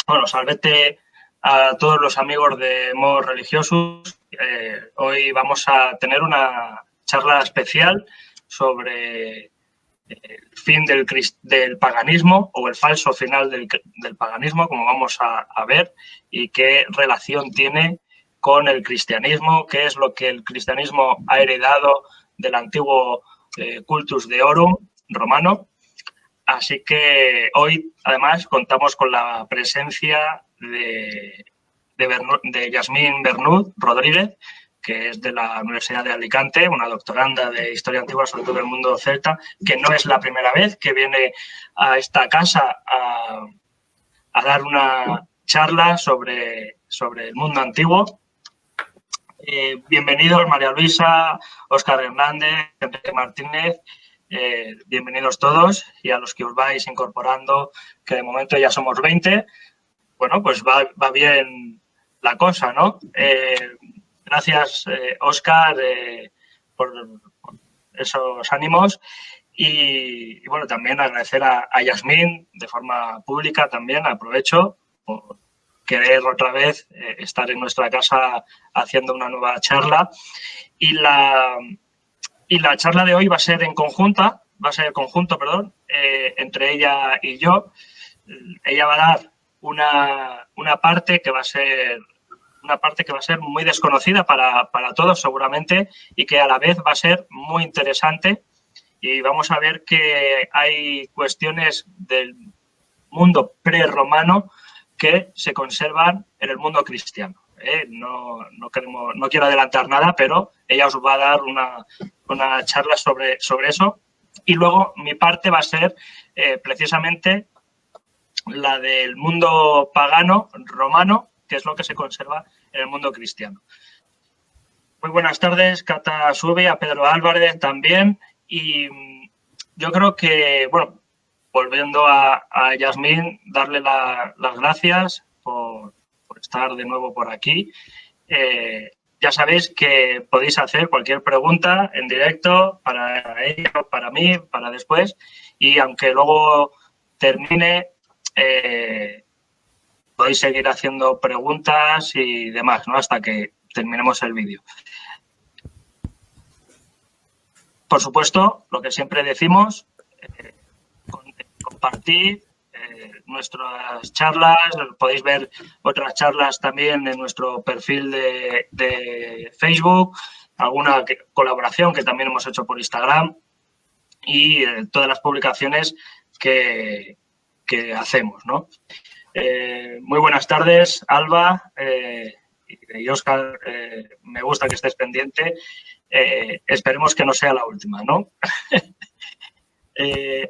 Bueno, salvete a todos los amigos de Modos Religiosos. Hoy vamos a tener una charla especial sobre el fin del paganismo o el falso final del paganismo, como vamos a ver, y qué relación tiene con el cristianismo, qué es lo que el cristianismo ha heredado del antiguo cultus deorum romano. Así que hoy, además, contamos con la presencia de Yasmín Bernud Rodríguez, que es de la Universidad de Alicante, una doctoranda de Historia Antigua, sobre todo del mundo celta, que no es la primera vez que viene a esta casa a dar una charla sobre el mundo antiguo. Bienvenidos María Luisa, Óscar Hernández, Enrique Martínez. Bienvenidos todos, y a los que os vais incorporando, que de momento ya somos 20, bueno, pues va bien la cosa, ¿no? Gracias, Óscar, por esos ánimos, y bueno, también agradecer a Yasmín de forma pública también, aprovecho por querer otra vez estar en nuestra casa haciendo una nueva charla, y la charla de hoy va a ser conjunto, entre ella y yo. Ella va a dar una parte que va a ser muy desconocida para todos seguramente, y que a la vez va a ser muy interesante, y vamos a ver que hay cuestiones del mundo prerromano que se conservan en el mundo cristiano. No quiero adelantar nada, pero ella os va a dar una charla sobre eso, y luego mi parte va a ser precisamente la del mundo pagano romano, que es lo que se conserva en el mundo cristiano. Muy buenas tardes, Cata Sube, a Pedro Álvarez también, y yo creo que, bueno, volviendo a Yasmín, darle las gracias por estar de nuevo por aquí. Ya sabéis que podéis hacer cualquier pregunta en directo para ella, para mí, para después, y aunque luego termine, podéis seguir haciendo preguntas y demás, ¿no? Hasta que terminemos el vídeo. Por supuesto, lo que siempre decimos, compartir nuestras charlas. Podéis ver otras charlas también en nuestro perfil de Facebook, alguna colaboración que también hemos hecho por Instagram, y todas las publicaciones que hacemos, ¿no? Muy buenas tardes, Alba y Óscar. Me gusta que estés pendiente. Esperemos que no sea la última, ¿no?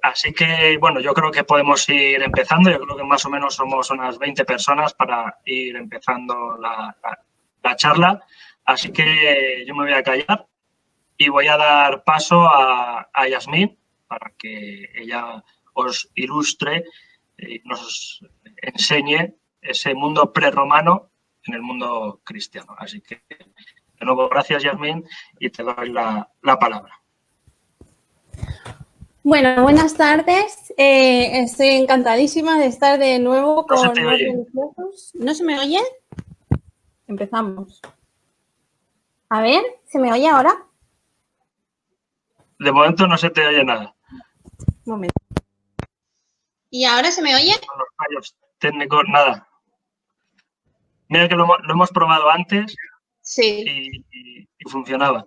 Así que, bueno, yo creo que podemos ir empezando. Yo creo que más o menos somos unas 20 personas para ir empezando la charla. Así que yo me voy a callar y voy a dar paso a Yasmín para que ella os ilustre y nos enseñe ese mundo prerromano en el mundo cristiano. Así que, de nuevo, gracias, Yasmín, y te doy la palabra. Bueno, buenas tardes. Estoy encantadísima de estar de nuevo con Modos Religiosos. ¿No se me oye? Empezamos. A ver, ¿se me oye ahora? De momento no se te oye nada. Un momento. ¿Y ahora se me oye? Con los fallos técnicos, nada. Mira que lo hemos probado antes. Sí. Y funcionaba.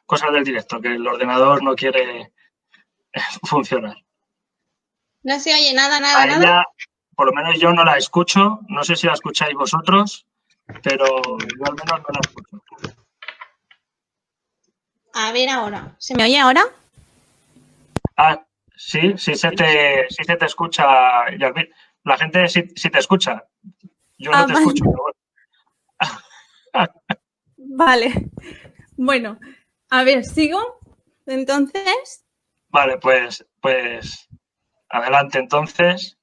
Cosas del directo, que el ordenador no quiere funcionar. No se oye nada. Ella, por lo menos yo no la escucho. No sé si la escucháis vosotros, pero yo al menos no la escucho. A ver ahora. ¿Se me oye ahora? Ah, sí se te escucha, Yasmín. La gente sí te escucha. Yo no te escucho, pero bueno. Vale. Bueno, a ver, ¿sigo? Entonces. Vale, pues adelante entonces.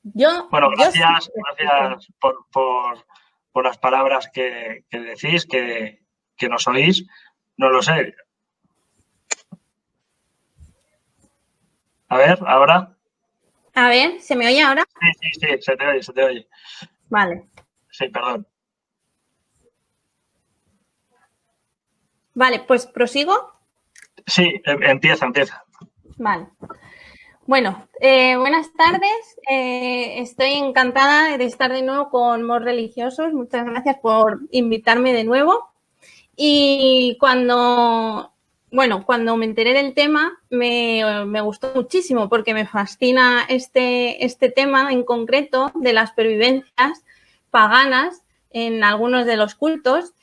Bueno, gracias por las palabras que decís, que nos oís. No lo sé. A ver, ahora. A ver, ¿se me oye ahora? Sí, se te oye. Vale. Sí, perdón. Vale, pues prosigo. Sí, empieza. Vale. Bueno, buenas tardes. Estoy encantada de estar de nuevo con Mos Religiosos. Muchas gracias por invitarme de nuevo. Y cuando me enteré del tema, me gustó muchísimo porque me fascina este tema en concreto de las pervivencias paganas en algunos de los cultos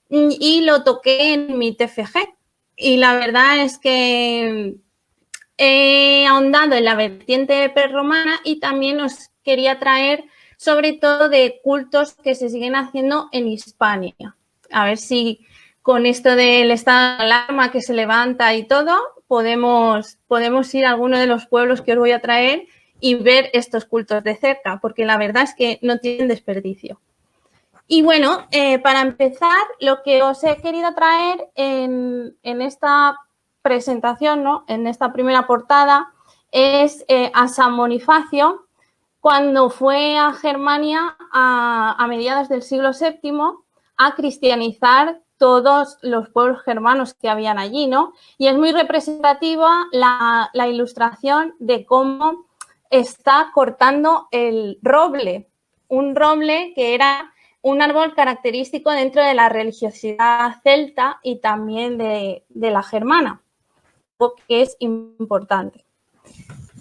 y lo toqué en mi TFG. Y la verdad es que he ahondado en la vertiente prerromana y también os quería traer sobre todo de cultos que se siguen haciendo en Hispania. A ver si con esto del estado de alarma que se levanta y todo, podemos ir a alguno de los pueblos que os voy a traer y ver estos cultos de cerca, porque la verdad es que no tienen desperdicio. Y bueno, para empezar, lo que os he querido traer en esta presentación, ¿no? En esta primera portada, es a San Bonifacio, cuando fue a Germania a mediados del siglo VII a cristianizar todos los pueblos germanos que habían allí, ¿no? Y es muy representativa la ilustración de cómo está cortando el roble, un roble que era un árbol característico dentro de la religiosidad celta y también de la germana, que es importante.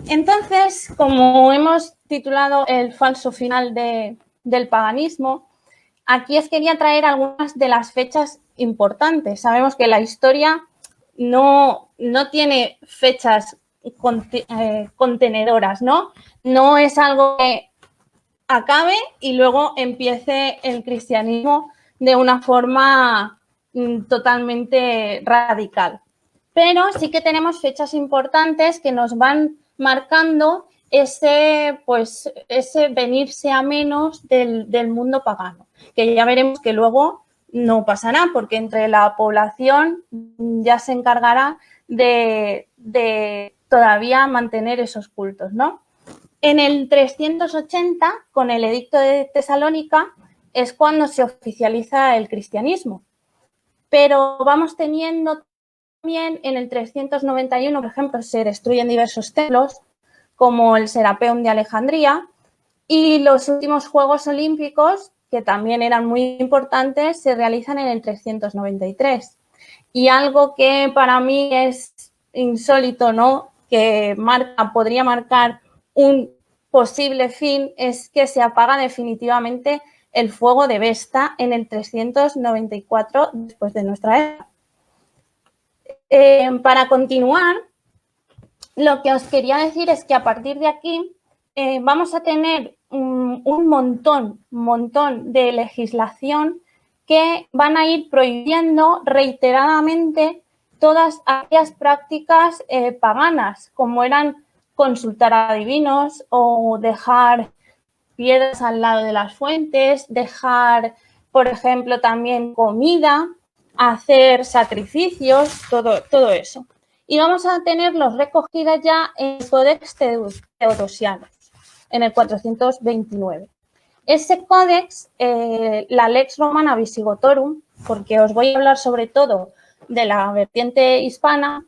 Entonces, como hemos titulado el falso final del paganismo, aquí os quería traer algunas de las fechas importantes. Sabemos que la historia no tiene fechas contenedoras, ¿no? No es algo que acabe y luego empiece el cristianismo de una forma totalmente radical. Pero sí que tenemos fechas importantes que nos van marcando ese venirse a menos del mundo pagano, que ya veremos que luego no pasará, porque entre la población ya se encargará de todavía mantener esos cultos, ¿no? En el 380, con el Edicto de Tesalónica, es cuando se oficializa el cristianismo. Pero vamos teniendo también en el 391, por ejemplo, se destruyen diversos templos, como el Serapeum de Alejandría, y los últimos Juegos Olímpicos, que también eran muy importantes, se realizan en el 393. Y algo que para mí es insólito, ¿no? Que podría marcar un posible fin, es que se apaga definitivamente el fuego de Vesta en el 394 después de nuestra era. Para continuar, lo que os quería decir es que a partir de aquí vamos a tener un montón de legislación que van a ir prohibiendo reiteradamente todas aquellas prácticas paganas, como eran consultar a adivinos o dejar piedras al lado de las fuentes, dejar, por ejemplo, también comida, hacer sacrificios, todo eso. Y vamos a tenerlos recogidas ya en el Codex Theodosianus, en el 429. Ese códex, la Lex Romana Visigotorum, porque os voy a hablar sobre todo de la vertiente hispana,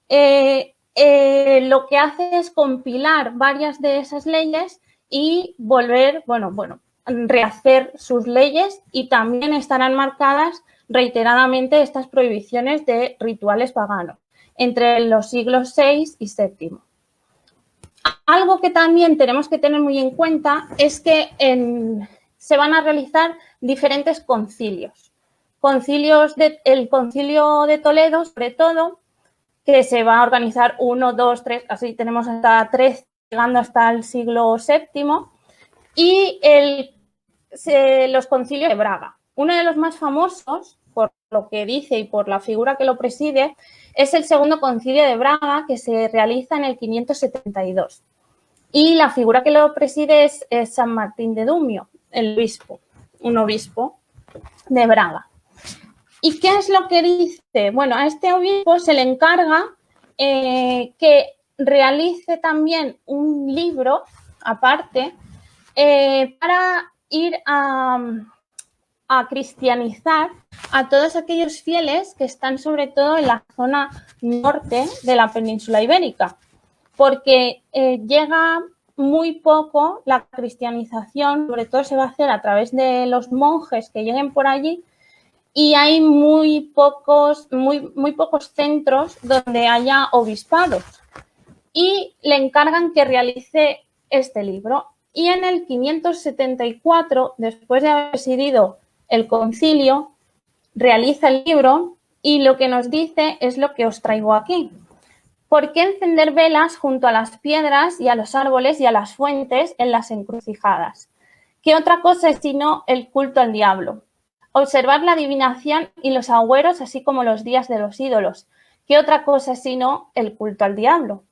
lo que hace es compilar varias de esas leyes y volver, rehacer sus leyes, y también estarán marcadas reiteradamente estas prohibiciones de rituales paganos entre los siglos VI y VII. Algo que también tenemos que tener muy en cuenta es que se van a realizar diferentes concilios. El concilio de Toledo, sobre todo, que se va a organizar 1, 2, 3, así tenemos hasta 3, llegando hasta el siglo VII, y los concilios de Braga. Uno de los más famosos, por lo que dice y por la figura que lo preside, es el segundo concilio de Braga, que se realiza en el 572. Y la figura que lo preside es San Martín de Dumio, el obispo, un obispo de Braga. ¿Y qué es lo que dice? Bueno, a este obispo se le encarga que realice también un libro aparte para ir a cristianizar a todos aquellos fieles que están sobre todo en la zona norte de la península ibérica, porque llega muy poco la cristianización, sobre todo se va a hacer a través de los monjes que lleguen por allí, y hay muy pocos centros donde haya obispados. Y le encargan que realice este libro. Y en el 574, después de haber presidido el concilio, realiza el libro y lo que nos dice es lo que os traigo aquí. ¿Por qué encender velas junto a las piedras y a los árboles y a las fuentes en las encrucijadas? ¿Qué otra cosa es sino el culto al diablo? Observar la adivinación y los agüeros, así como los días de los ídolos. ¿Qué otra cosa es sino el culto al diablo?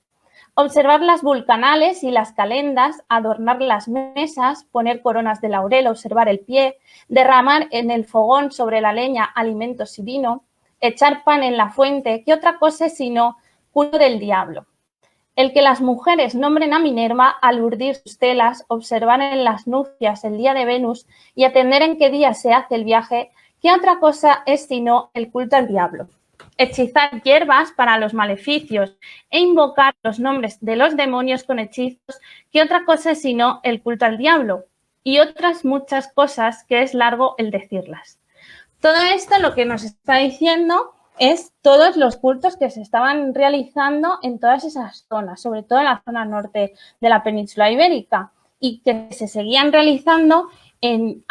Observar las vulcanales y las calendas, adornar las mesas, poner coronas de laurel, observar el pie, derramar en el fogón sobre la leña alimentos y vino, echar pan en la fuente. ¿Qué otra cosa es sino culto del diablo? El que las mujeres nombren a Minerva al urdir sus telas, observar en las nupcias el día de Venus y atender en qué día se hace el viaje, ¿qué otra cosa es sino el culto al diablo? Hechizar hierbas para los maleficios e invocar los nombres de los demonios con hechizos, ¿qué otra cosa es sino el culto al diablo? Y otras muchas cosas que es largo el decirlas. Todo esto lo que nos está diciendo es todos los cultos que se estaban realizando en todas esas zonas, sobre todo en la zona norte de la península ibérica, y que se seguían realizando en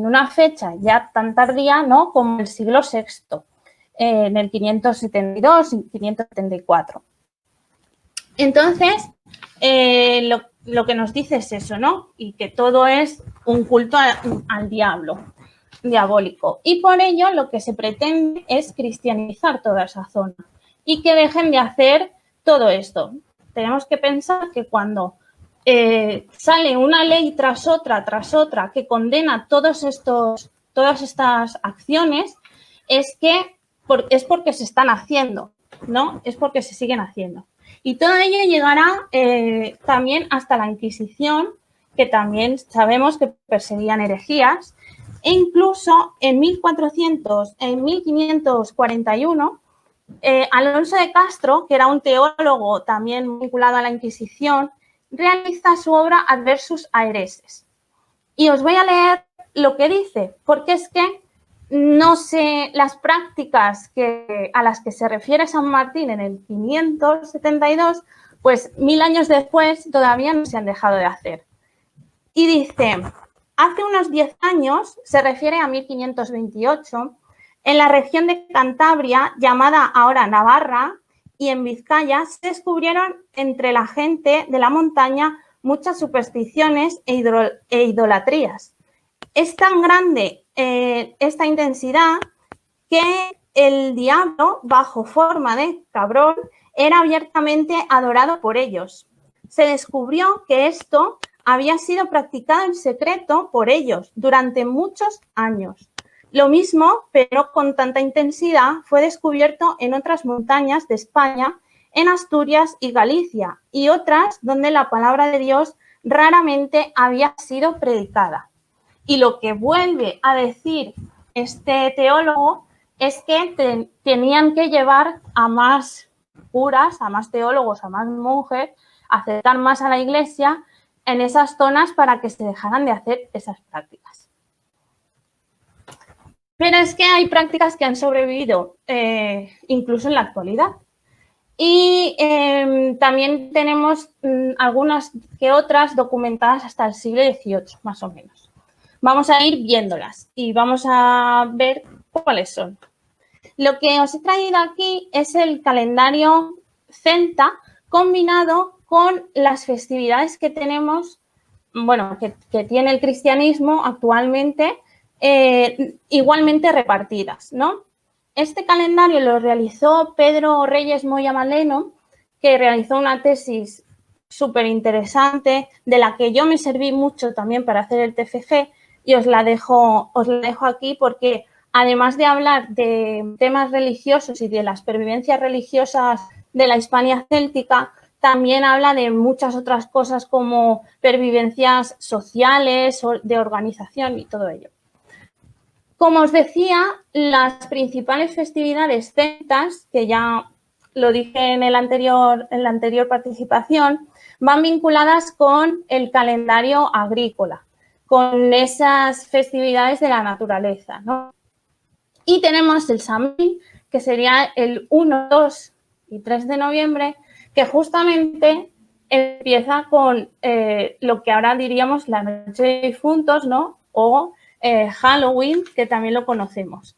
una fecha ya tan tardía, ¿no?, como el siglo VI, en el 572 y 574. Entonces, lo que nos dice es eso, ¿no? Y que todo es un culto al diablo, diabólico. Y por ello lo que se pretende es cristianizar toda esa zona y que dejen de hacer todo esto. Tenemos que pensar que cuando sale una ley tras otra que condena todas estas acciones, es porque se están haciendo, ¿no? Es porque se siguen haciendo. Y todo ello llegará también hasta la Inquisición, que también sabemos que perseguían herejías, e incluso en 1541, Alonso de Castro, que era un teólogo también vinculado a la Inquisición, realiza su obra Adversus a Hereses. Y os voy a leer lo que dice, porque es que no sé, las prácticas a las que se refiere San Martín en el 572, pues 1000 años después todavía no se han dejado de hacer. Y dice, hace unos 10 años, se refiere a 1528, en la región de Cantabria, llamada ahora Navarra, y en Vizcaya, se descubrieron entre la gente de la montaña muchas supersticiones e idolatrías. Es tan grande esta intensidad que el diablo, bajo forma de cabrón, era abiertamente adorado por ellos. Se descubrió que esto había sido practicado en secreto por ellos durante muchos años. Lo mismo, pero con tanta intensidad, fue descubierto en otras montañas de España, en Asturias y Galicia, y otras donde la palabra de Dios raramente había sido predicada. Y lo que vuelve a decir este teólogo es que tenían que llevar a más curas, a más teólogos, a más monjes, acercar más a la Iglesia en esas zonas para que se dejaran de hacer esas prácticas. Pero es que hay prácticas que han sobrevivido incluso en la actualidad. Y también tenemos algunas que otras documentadas hasta el siglo XVIII, más o menos. Vamos a ir viéndolas y vamos a ver cuáles son. Lo que os he traído aquí es el calendario celta combinado con las festividades que tenemos, bueno, que tiene el cristianismo actualmente, igualmente repartidas, ¿no? Este calendario lo realizó Pedro Reyes Moya Maleno, que realizó una tesis súper interesante, de la que yo me serví mucho también para hacer el TFG, y os la dejo aquí porque además de hablar de temas religiosos y de las pervivencias religiosas de la Hispania céltica, también habla de muchas otras cosas como pervivencias sociales, de organización y todo ello. Como os decía, las principales festividades celtas, que ya lo dije en la anterior participación, van vinculadas con el calendario agrícola, con esas festividades de la naturaleza, ¿no? Y tenemos el Samhain, que sería el 1, 2 y 3 de noviembre, que justamente empieza con lo que ahora diríamos la Noche de Difuntos, ¿no? O Halloween, que también lo conocemos.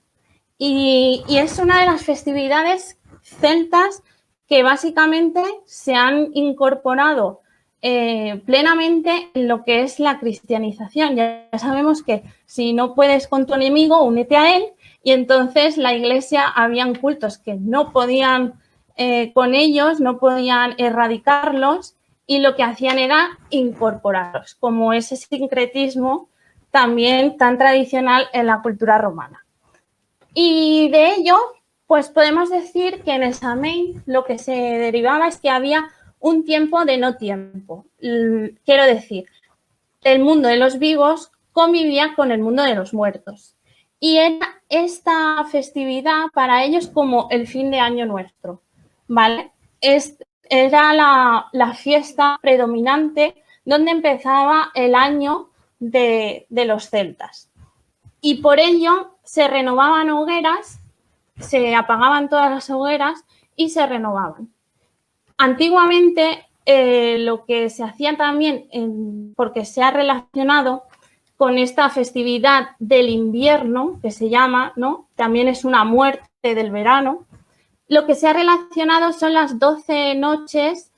Y es una de las festividades celtas que básicamente se han incorporado plenamente en lo que es la cristianización. Ya sabemos que si no puedes con tu enemigo, únete a él, y entonces la Iglesia habían cultos que no podían con ellos, no podían erradicarlos, y lo que hacían era incorporarlos, como ese sincretismo también tan tradicional en la cultura romana. Y de ello, pues podemos decir que en el Samhain lo que se derivaba es que había un tiempo de no tiempo. Quiero decir, el mundo de los vivos convivía con el mundo de los muertos. Y era esta festividad para ellos como el fin de año nuestro, ¿vale? Era la fiesta predominante donde empezaba el año de los celtas. Y por ello se renovaban hogueras, se apagaban todas las hogueras y se renovaban. Antiguamente lo que se hacía también, porque se ha relacionado con esta festividad del invierno, que se llama, ¿no? También es una muerte del verano. Lo que se ha relacionado son las 12 noches,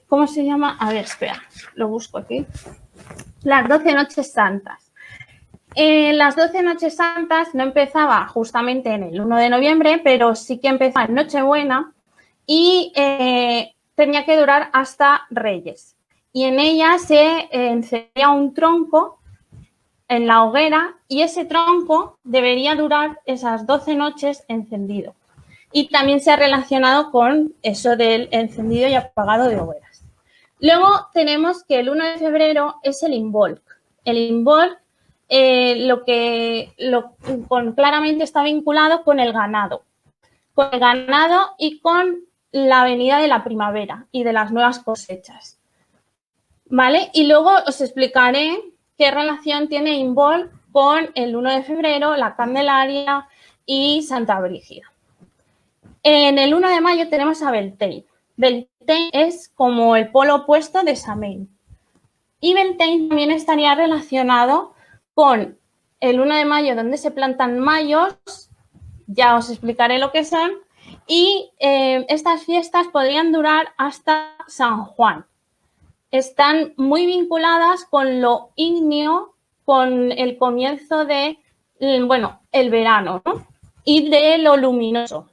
¿cómo se llama? A ver, espera, lo busco aquí. Las 12 noches santas. Las 12 noches santas no empezaba justamente en el 1 de noviembre, pero sí que empezaba en Nochebuena y tenía que durar hasta Reyes. Y en ella se encendía un tronco en la hoguera y ese tronco debería durar esas 12 noches encendido. Y también se ha relacionado con eso del encendido y apagado de hogueras. Luego tenemos que el 1 de febrero es el Imbolc. El Imbolc claramente está vinculado con el ganado y con la venida de la primavera y de las nuevas cosechas, ¿vale? Y luego os explicaré qué relación tiene Imbolc con el 1 de febrero, la Candelaria y Santa Brígida. En el 1 de mayo tenemos a Beltane. Beltane es como el polo opuesto de Samhain. Y Beltane también estaría relacionado con el 1 de mayo, donde se plantan mayos, ya os explicaré lo que son, y estas fiestas podrían durar hasta San Juan. Están muy vinculadas con lo ígneo, con el comienzo de, el verano, ¿no? Y de lo luminoso.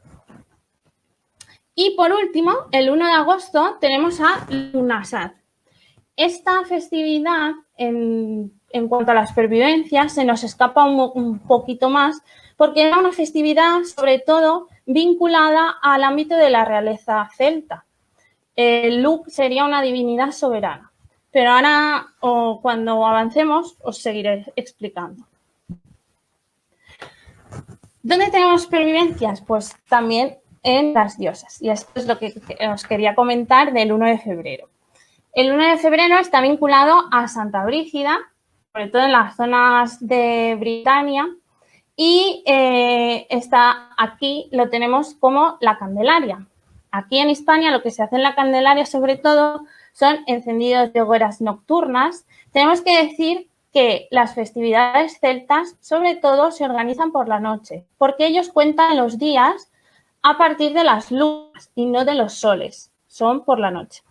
Y por último, el 1 de agosto tenemos a Lughnasadh. Esta festividad, en cuanto a las pervivencias, se nos escapa un poquito más porque era una festividad sobre todo vinculada al ámbito de la realeza celta. Lugh sería una divinidad soberana, pero ahora cuando avancemos os seguiré explicando. ¿Dónde tenemos pervivencias? Pues también en las diosas, y esto es lo que os quería comentar del 1 de febrero. El 1 de febrero está vinculado a Santa Brígida, sobre todo en las zonas de Britania, y aquí lo tenemos como la Candelaria. Aquí en Hispania lo que se hace en la Candelaria sobre todo son encendidos de hogueras nocturnas. Tenemos que decir que las festividades celtas sobre todo se organizan por la noche, porque ellos cuentan los días a partir de las lunas y no de los soles, son por la noche.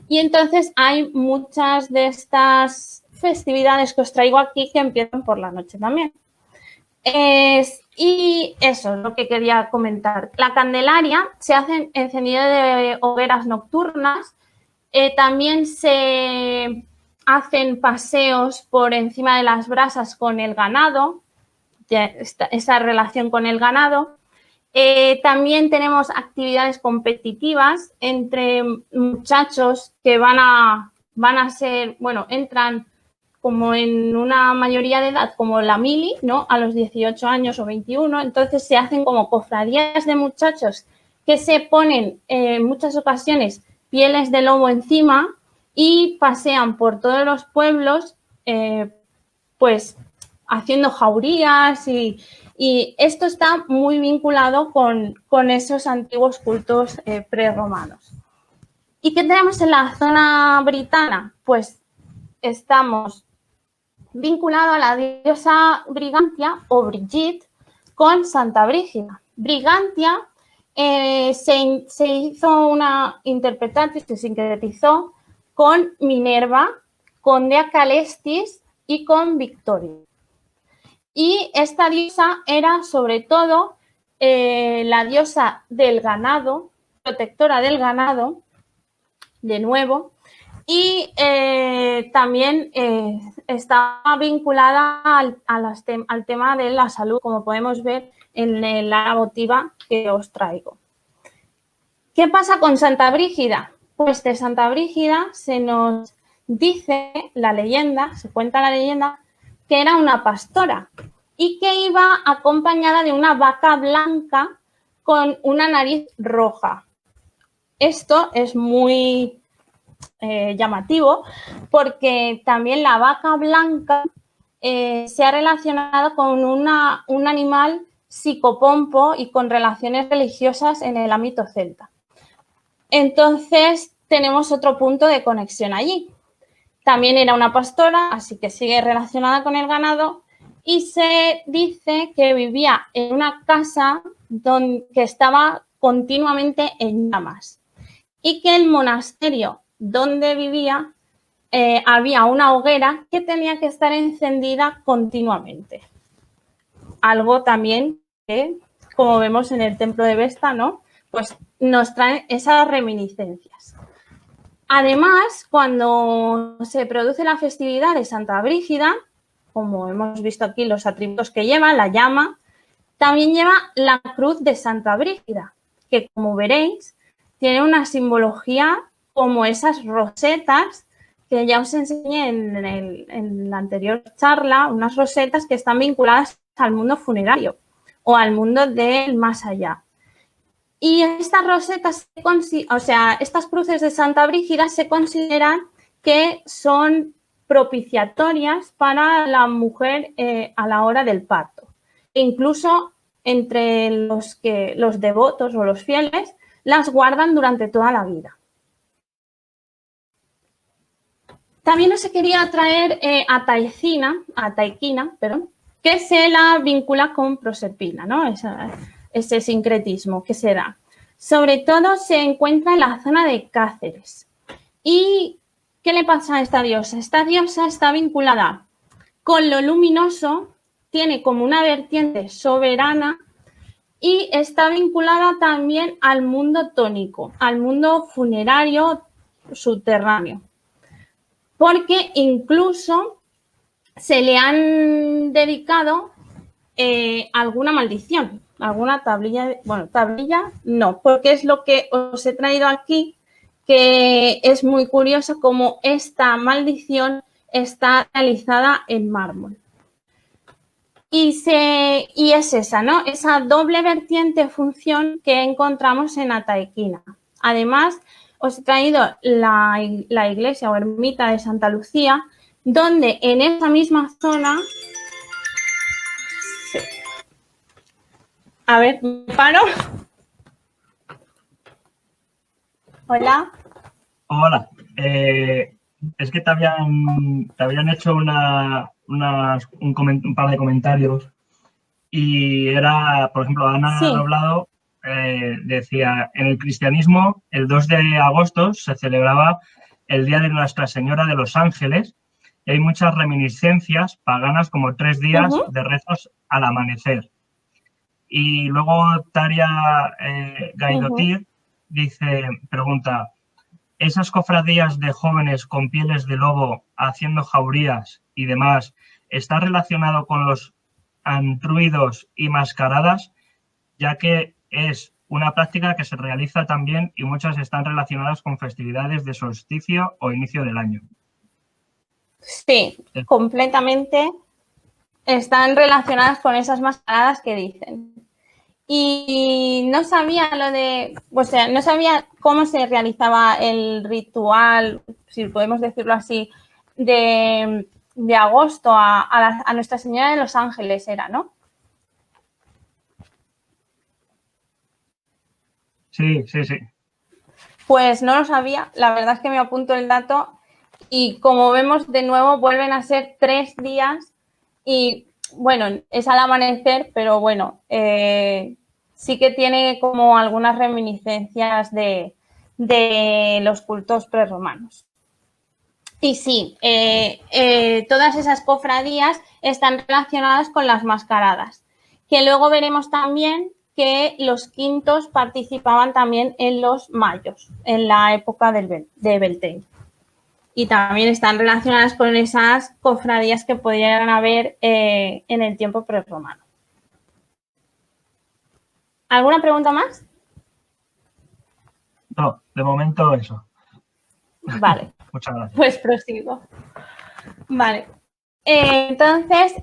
Y entonces hay muchas de estas festividades que os traigo aquí que empiezan por la noche también. Y eso es lo que quería comentar. La Candelaria se hace encendido de hogueras nocturnas. También se hacen paseos por encima de las brasas con el ganado, esa relación con el ganado. También tenemos actividades competitivas entre muchachos que van a ser, bueno, entran como en una mayoría de edad, como la mili, ¿no? A los 18 años o 21, entonces se hacen como cofradías de muchachos que se ponen en muchas ocasiones pieles de lobo encima y pasean por todos los pueblos, pues haciendo jaurías y esto está muy vinculado con esos antiguos cultos prerromanos. ¿Y qué tenemos en la zona britana? Pues estamos vinculados a la diosa Brigantia o Brigitte con Santa Brígida. Brigantia se hizo una interpretación, se sincretizó con Minerva, con Dea Calestis y con Victoria. Y esta diosa era sobre todo la diosa del ganado, protectora del ganado, de nuevo, y también está vinculada al tema de la salud, como podemos ver en la votiva que os traigo. ¿Qué pasa con Santa Brígida? Pues de Santa Brígida se nos dice la leyenda, se cuenta la leyenda, que era una pastora y que iba acompañada de una vaca blanca con una nariz roja. Esto es muy llamativo porque también la vaca blanca se ha relacionado con un animal psicopompo y con relaciones religiosas en el ámbito celta. Entonces tenemos otro punto de conexión allí. También era una pastora, así que sigue relacionada con el ganado y se dice que vivía en una casa que estaba continuamente en llamas y que el monasterio donde vivía había una hoguera que tenía que estar encendida continuamente. Algo también que, como vemos en el templo de Vesta, ¿no? Pues nos traen esas reminiscencias. Además, cuando se produce la festividad de Santa Brígida, como hemos visto aquí los atributos que lleva, la llama, también lleva la cruz de Santa Brígida, que como veréis, tiene una simbología como esas rosetas que ya os enseñé en la anterior charla, unas rosetas que están vinculadas al mundo funerario o al mundo del más allá. Y estas rosetas, o sea, estas cruces de Santa Brígida se consideran que son propiciatorias para la mujer a la hora del parto. E incluso entre los devotos o los fieles las guardan durante toda la vida. También os quería traer a Taiquina, que se la vincula con Proserpina, ¿no? Ese sincretismo que se da. Sobre todo se encuentra en la zona de Cáceres. ¿Y qué le pasa a esta diosa? Esta diosa está vinculada con lo luminoso, tiene como una vertiente soberana y está vinculada también al mundo tónico, al mundo funerario subterráneo. Porque incluso se le han dedicado alguna maldición, alguna tablilla, bueno, tablilla no, porque es lo que os he traído aquí, que es muy curioso como esta maldición está realizada en mármol. Y es esa, ¿no? Esa doble vertiente función que encontramos en Ataiquina. Además, os he traído la iglesia o ermita de Santa Lucía, donde en esa misma zona... Sí. A ver, ¿me paro? Hola. Hola. Es que te habían hecho un par de comentarios y era, por ejemplo, Ana Sí. Doblado decía, en el cristianismo el 2 de agosto se celebraba el Día de Nuestra Señora de los Ángeles y hay muchas reminiscencias paganas como 3 días de rezos al amanecer. Y luego Taria Gaidotir pregunta, ¿esas cofradías de jóvenes con pieles de lobo haciendo jaurías y demás está relacionado con los antruidos y mascaradas? Ya que es una práctica que se realiza también y muchas están relacionadas con festividades de solsticio o inicio del año. Sí, completamente están relacionadas con esas mascaradas que dicen. Y no sabía no sabía cómo se realizaba el ritual, si podemos decirlo así, de agosto a Nuestra Señora de los Ángeles era, ¿no? Sí, sí, sí. Pues no lo sabía, la verdad es que me apunto el dato y como vemos de nuevo vuelven a ser 3 días y bueno, es al amanecer, pero bueno, sí que tiene como algunas reminiscencias de los cultos prerromanos. Y sí, todas esas cofradías están relacionadas con las mascaradas, que luego veremos también que los quintos participaban también en los mayos, en la época de Beltane. Y también están relacionadas con esas cofradías que podrían haber en el tiempo prerromano. ¿Alguna pregunta más? No, de momento eso. Vale. Muchas gracias. Pues prosigo. Vale. Entonces,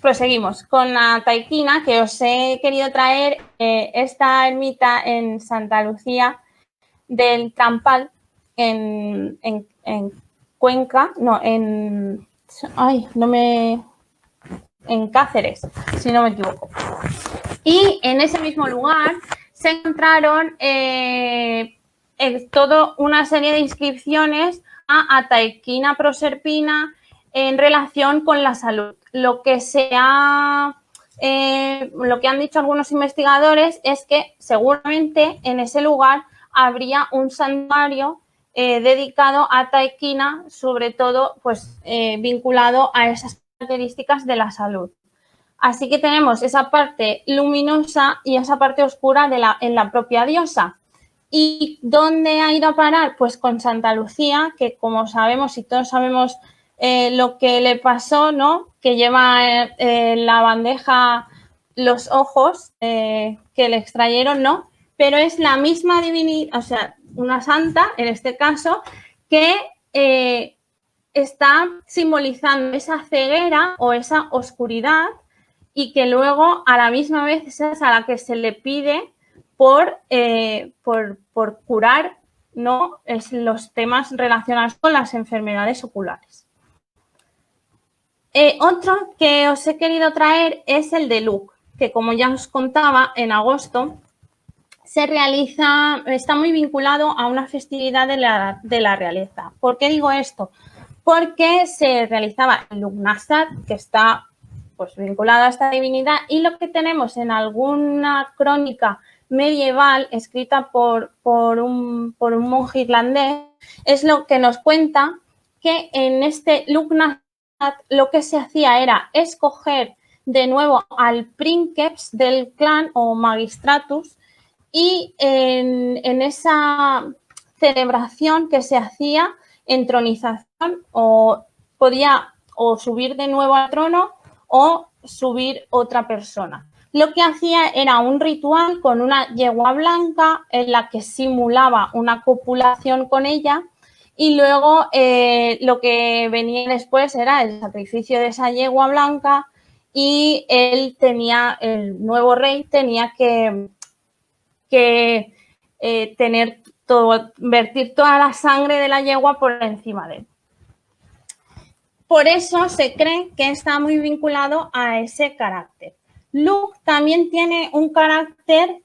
proseguimos con la taiquina, que os he querido traer esta ermita en Santa Lucía del Trampal, en Cuenca, no, en Cáceres, si no me equivoco. Y en ese mismo lugar se encontraron toda una serie de inscripciones a Ataiquina Proserpina en relación con la salud. Lo que han dicho algunos investigadores es que seguramente en ese lugar habría un santuario dedicado a Ataiquina, sobre todo pues vinculado a esas características de la salud. Así que tenemos esa parte luminosa y esa parte oscura en la propia diosa. ¿Y dónde ha ido a parar? Pues con Santa Lucía, que como sabemos y todos sabemos lo que le pasó, ¿no? Que lleva en la bandeja los ojos que le extrayeron, ¿no? Pero es la misma divinidad, o sea, una santa, en este caso, que está simbolizando esa ceguera o esa oscuridad y que luego a la misma vez es a la que se le pide por curar, ¿no? Los temas relacionados con las enfermedades oculares. Otro que os he querido traer es el de Luc, que como ya os contaba, en agosto está muy vinculado a una festividad de la realeza. ¿Por qué digo esto? Porque se realizaba el Lugnasad, que está pues vinculado a esta divinidad, y lo que tenemos en alguna crónica medieval escrita por un monje irlandés es lo que nos cuenta que en este Lugnasad lo que se hacía era escoger de nuevo al princeps del clan o magistratus y en esa celebración que se hacía, entronización, o podía o subir de nuevo al trono o subir otra persona. Lo que hacía era un ritual con una yegua blanca en la que simulaba una copulación con ella y luego lo que venía después era el sacrificio de esa yegua blanca y el nuevo rey tenía que vertir toda la sangre de la yegua por encima de él. Por eso se cree que está muy vinculado a ese carácter. Luc también tiene un carácter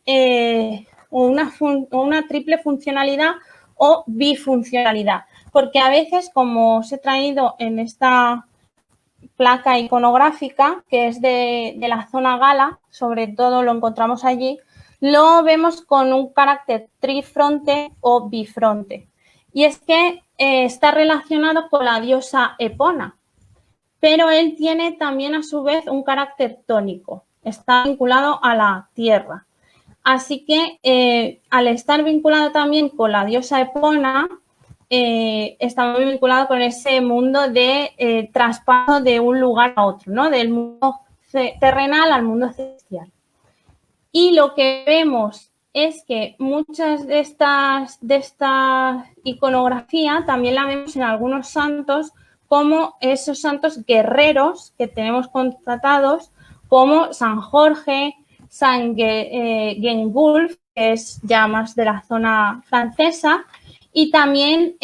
o una triple funcionalidad o bifuncionalidad, porque a veces, como os he traído en esta placa iconográfica, que es de la zona gala, sobre todo lo encontramos allí, lo vemos con un carácter trifronte o bifronte. Y es que está relacionado con la diosa Epona, pero él tiene también a su vez un carácter tónico, está vinculado a la tierra. Así que al estar vinculado también con la diosa Epona, está muy vinculado con ese mundo de traspaso de un lugar a otro, ¿no? Del mundo terrenal al mundo celestial. y lo que vemos es que muchas de esta iconografía también la vemos en algunos santos, como esos santos guerreros que tenemos contratados, como San Jorge, San Gengulf, que es ya más de la zona francesa, y también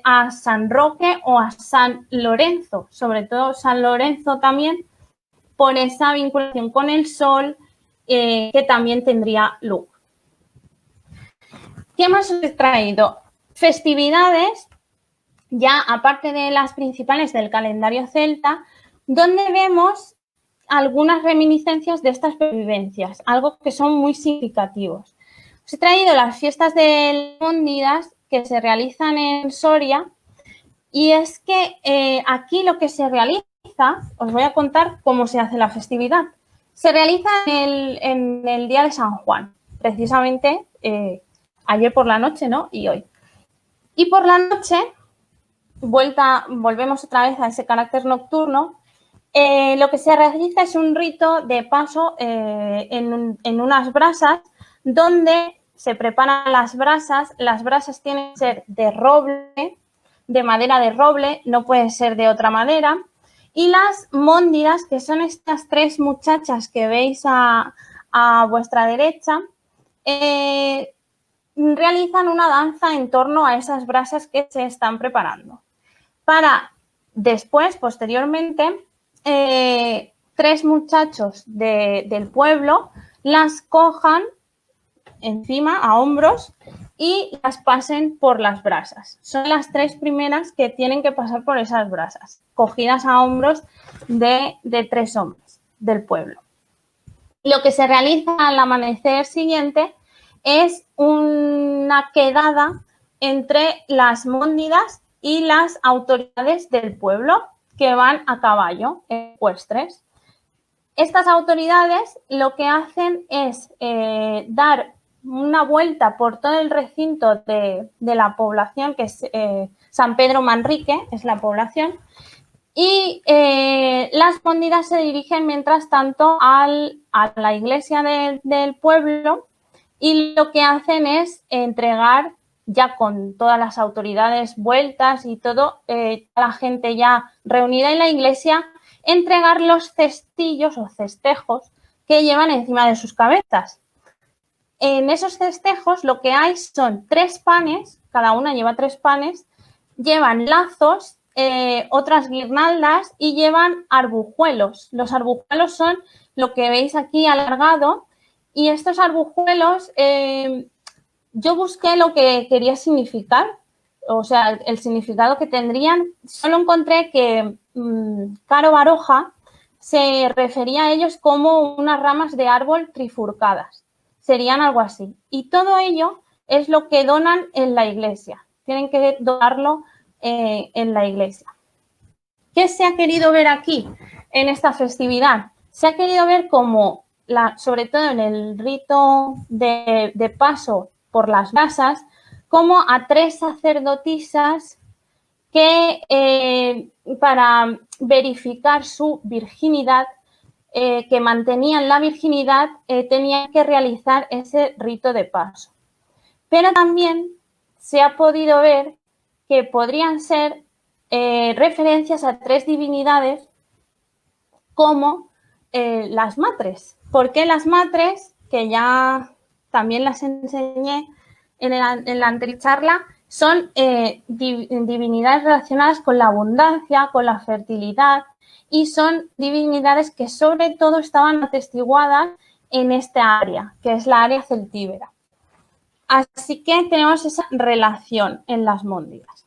a San Roque o a San Lorenzo, sobre todo San Lorenzo también, por esa vinculación con el sol que también tendría luz. ¿Qué más os he traído? Festividades, ya aparte de las principales del calendario celta, donde vemos algunas reminiscencias de estas vivencias, algo que son muy significativos. Os he traído las fiestas de Mónidas que se realizan en Soria, y es que aquí lo que se realiza, os voy a contar cómo se hace la festividad. Se realiza en el día de San Juan, precisamente ayer por la noche, ¿no? Y hoy. Y por la noche, volvemos otra vez a ese carácter nocturno. Lo que se realiza es un rito de paso en unas brasas donde se preparan las brasas. Las brasas tienen que ser de roble, de madera de roble, no puede ser de otra madera. Y las móndidas, que son estas tres muchachas que veis a vuestra derecha, realizan una danza en torno a esas brasas que se están preparando. Para después, posteriormente, tres muchachos del pueblo las cojan encima, a hombros, y las pasen por las brasas. Son las tres primeras que tienen que pasar por esas brasas, cogidas a hombros de tres hombres del pueblo. Lo que se realiza al amanecer siguiente es una quedada entre las móndidas y las autoridades del pueblo que van a caballo, ecuestres. Estas autoridades lo que hacen es dar una vuelta por todo el recinto de la población, que es San Pedro Manrique, es la población, y las móndidas se dirigen mientras tanto a la iglesia del pueblo, y lo que hacen es entregar, ya con todas las autoridades vueltas y todo, la gente ya reunida en la iglesia, entregar los cestillos o cestejos que llevan encima de sus cabezas. En esos cestejos lo que hay son 3 panes, cada una lleva 3 panes, llevan lazos, otras guirnaldas y llevan arbujuelos. Los arbujuelos son lo que veis aquí alargado, y estos arbujuelos, yo busqué lo que quería significar, o sea, el significado que tendrían. Solo encontré que Caro Baroja se refería a ellos como unas ramas de árbol trifurcadas. Serían algo así. Y todo ello es lo que donan en la iglesia. Tienen que donarlo en la iglesia. ¿Qué se ha querido ver aquí en esta festividad? Se ha querido ver como, sobre todo en el rito de paso por las brasas, como a 3 sacerdotisas que para verificar su virginidad, que mantenían la virginidad, tenían que realizar ese rito de paso. Pero también se ha podido ver que podrían ser referencias a 3 divinidades como las matres. Porque las matres, que ya también las enseñé en la anterior charla, son divinidades relacionadas con la abundancia, con la fertilidad, y son divinidades que sobre todo estaban atestiguadas en esta área, que es la área celtíbera. Así que tenemos esa relación en las móndidas.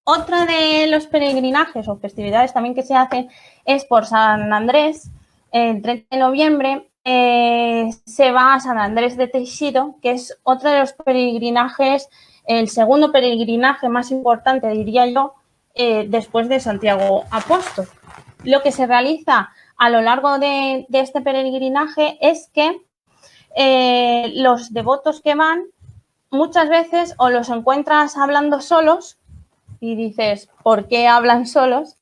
Otro de los peregrinajes o festividades también que se hacen es por San Andrés. El 30 de noviembre se va a San Andrés de Teixido, que es otro de los peregrinajes, el segundo peregrinaje más importante, diría yo, después de Santiago Apóstol. Lo que se realiza a lo largo de este peregrinaje es que los devotos que van, muchas veces o los encuentras hablando solos y dices, ¿por qué hablan solos?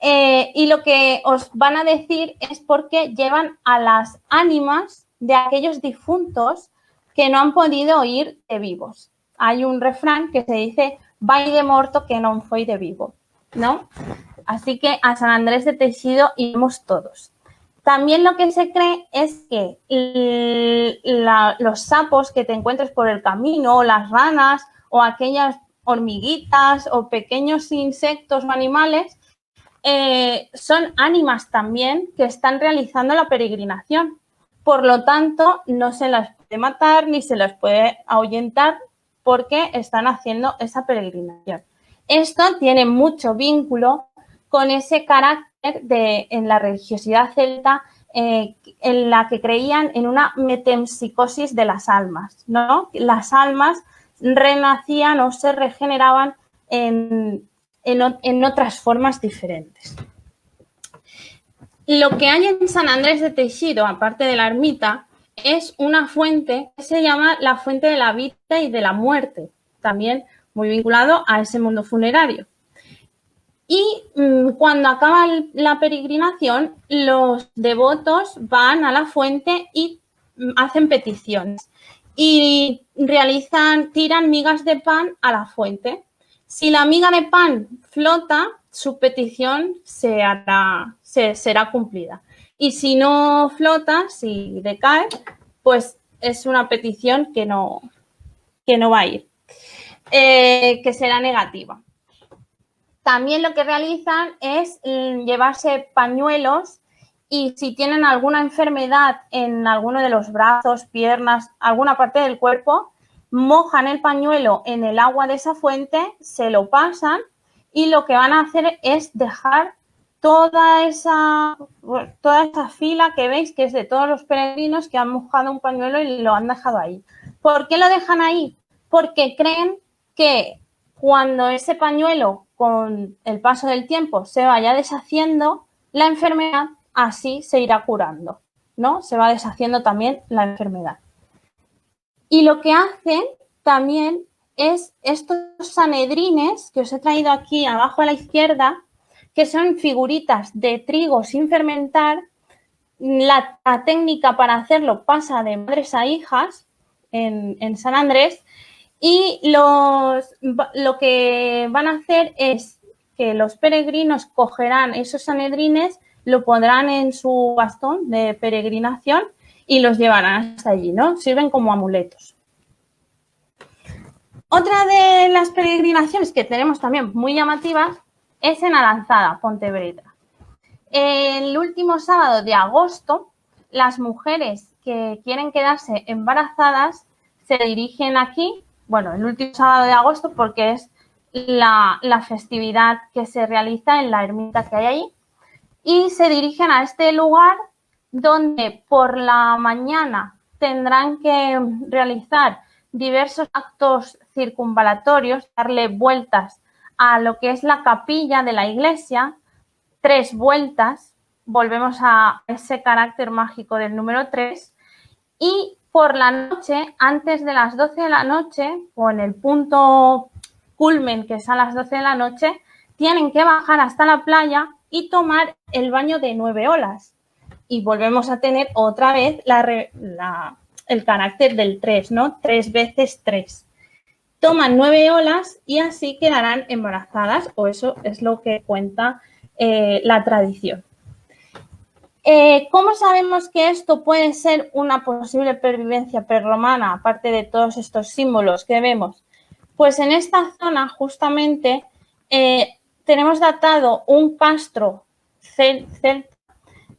y lo que os van a decir es porque llevan a las ánimas de aquellos difuntos que no han podido ir de vivos. Hay un refrán que se dice vai de morto que non foi de vivo, ¿no? Así que a San Andrés de Teixido iremos todos. También lo que se cree es que los sapos que te encuentres por el camino, o las ranas, o aquellas hormiguitas, o pequeños insectos o animales, son ánimas también que están realizando la peregrinación. Por lo tanto, no se las puede matar ni se las puede ahuyentar porque están haciendo esa peregrinación. Esto tiene mucho vínculo con ese carácter en la religiosidad celta en la que creían en una metempsicosis de las almas, ¿no? Las almas renacían o se regeneraban en otras formas diferentes. Lo que hay en San Andrés de Teixido, aparte de la ermita, es una fuente que se llama la fuente de la vida y de la muerte, también muy vinculado a ese mundo funerario. Y cuando acaba la peregrinación, los devotos van a la fuente y hacen peticiones y tiran migas de pan a la fuente. Si la miga de pan flota, su petición será cumplida. Y si no flota, si decae, pues es una petición que no va a ir, que será negativa. También lo que realizan es llevarse pañuelos y si tienen alguna enfermedad en alguno de los brazos, piernas, alguna parte del cuerpo, mojan el pañuelo en el agua de esa fuente, se lo pasan y lo que van a hacer es dejar toda esa fila que veis que es de todos los peregrinos que han mojado un pañuelo y lo han dejado ahí. ¿Por qué lo dejan ahí? Porque creen que cuando ese pañuelo con el paso del tiempo se vaya deshaciendo, la enfermedad así se irá curando, ¿no? Se va deshaciendo también la enfermedad. Y lo que hacen también es estos sanedrines que os he traído aquí abajo a la izquierda, que son figuritas de trigo sin fermentar. La técnica para hacerlo pasa de madres a hijas en San Andrés. Y lo que van a hacer es que los peregrinos cogerán esos sanedrines, lo pondrán en su bastón de peregrinación y los llevarán hasta allí, ¿no? Sirven como amuletos. Otra de las peregrinaciones que tenemos también muy llamativas es en Aranzada, Pontevedra. El último sábado de agosto, las mujeres que quieren quedarse embarazadas se dirigen aquí. Bueno, el último sábado de agosto porque es la festividad que se realiza en la ermita que hay ahí y se dirigen a este lugar donde por la mañana tendrán que realizar diversos actos circunvalatorios, darle vueltas a lo que es la capilla de la iglesia, 3 vueltas, volvemos a ese carácter mágico del número 3 y por la noche, antes de las 12 de la noche, o en el punto culmen que es a las 12 de la noche, tienen que bajar hasta la playa y tomar el baño de 9 olas. Y volvemos a tener otra vez el carácter del 3, ¿no? 3 veces 3. Toman 9 olas y así quedarán embarazadas, o eso es lo que cuenta la tradición. ¿Cómo sabemos que esto puede ser una posible pervivencia prerromana, aparte de todos estos símbolos que vemos? Pues en esta zona justamente tenemos datado un castro celta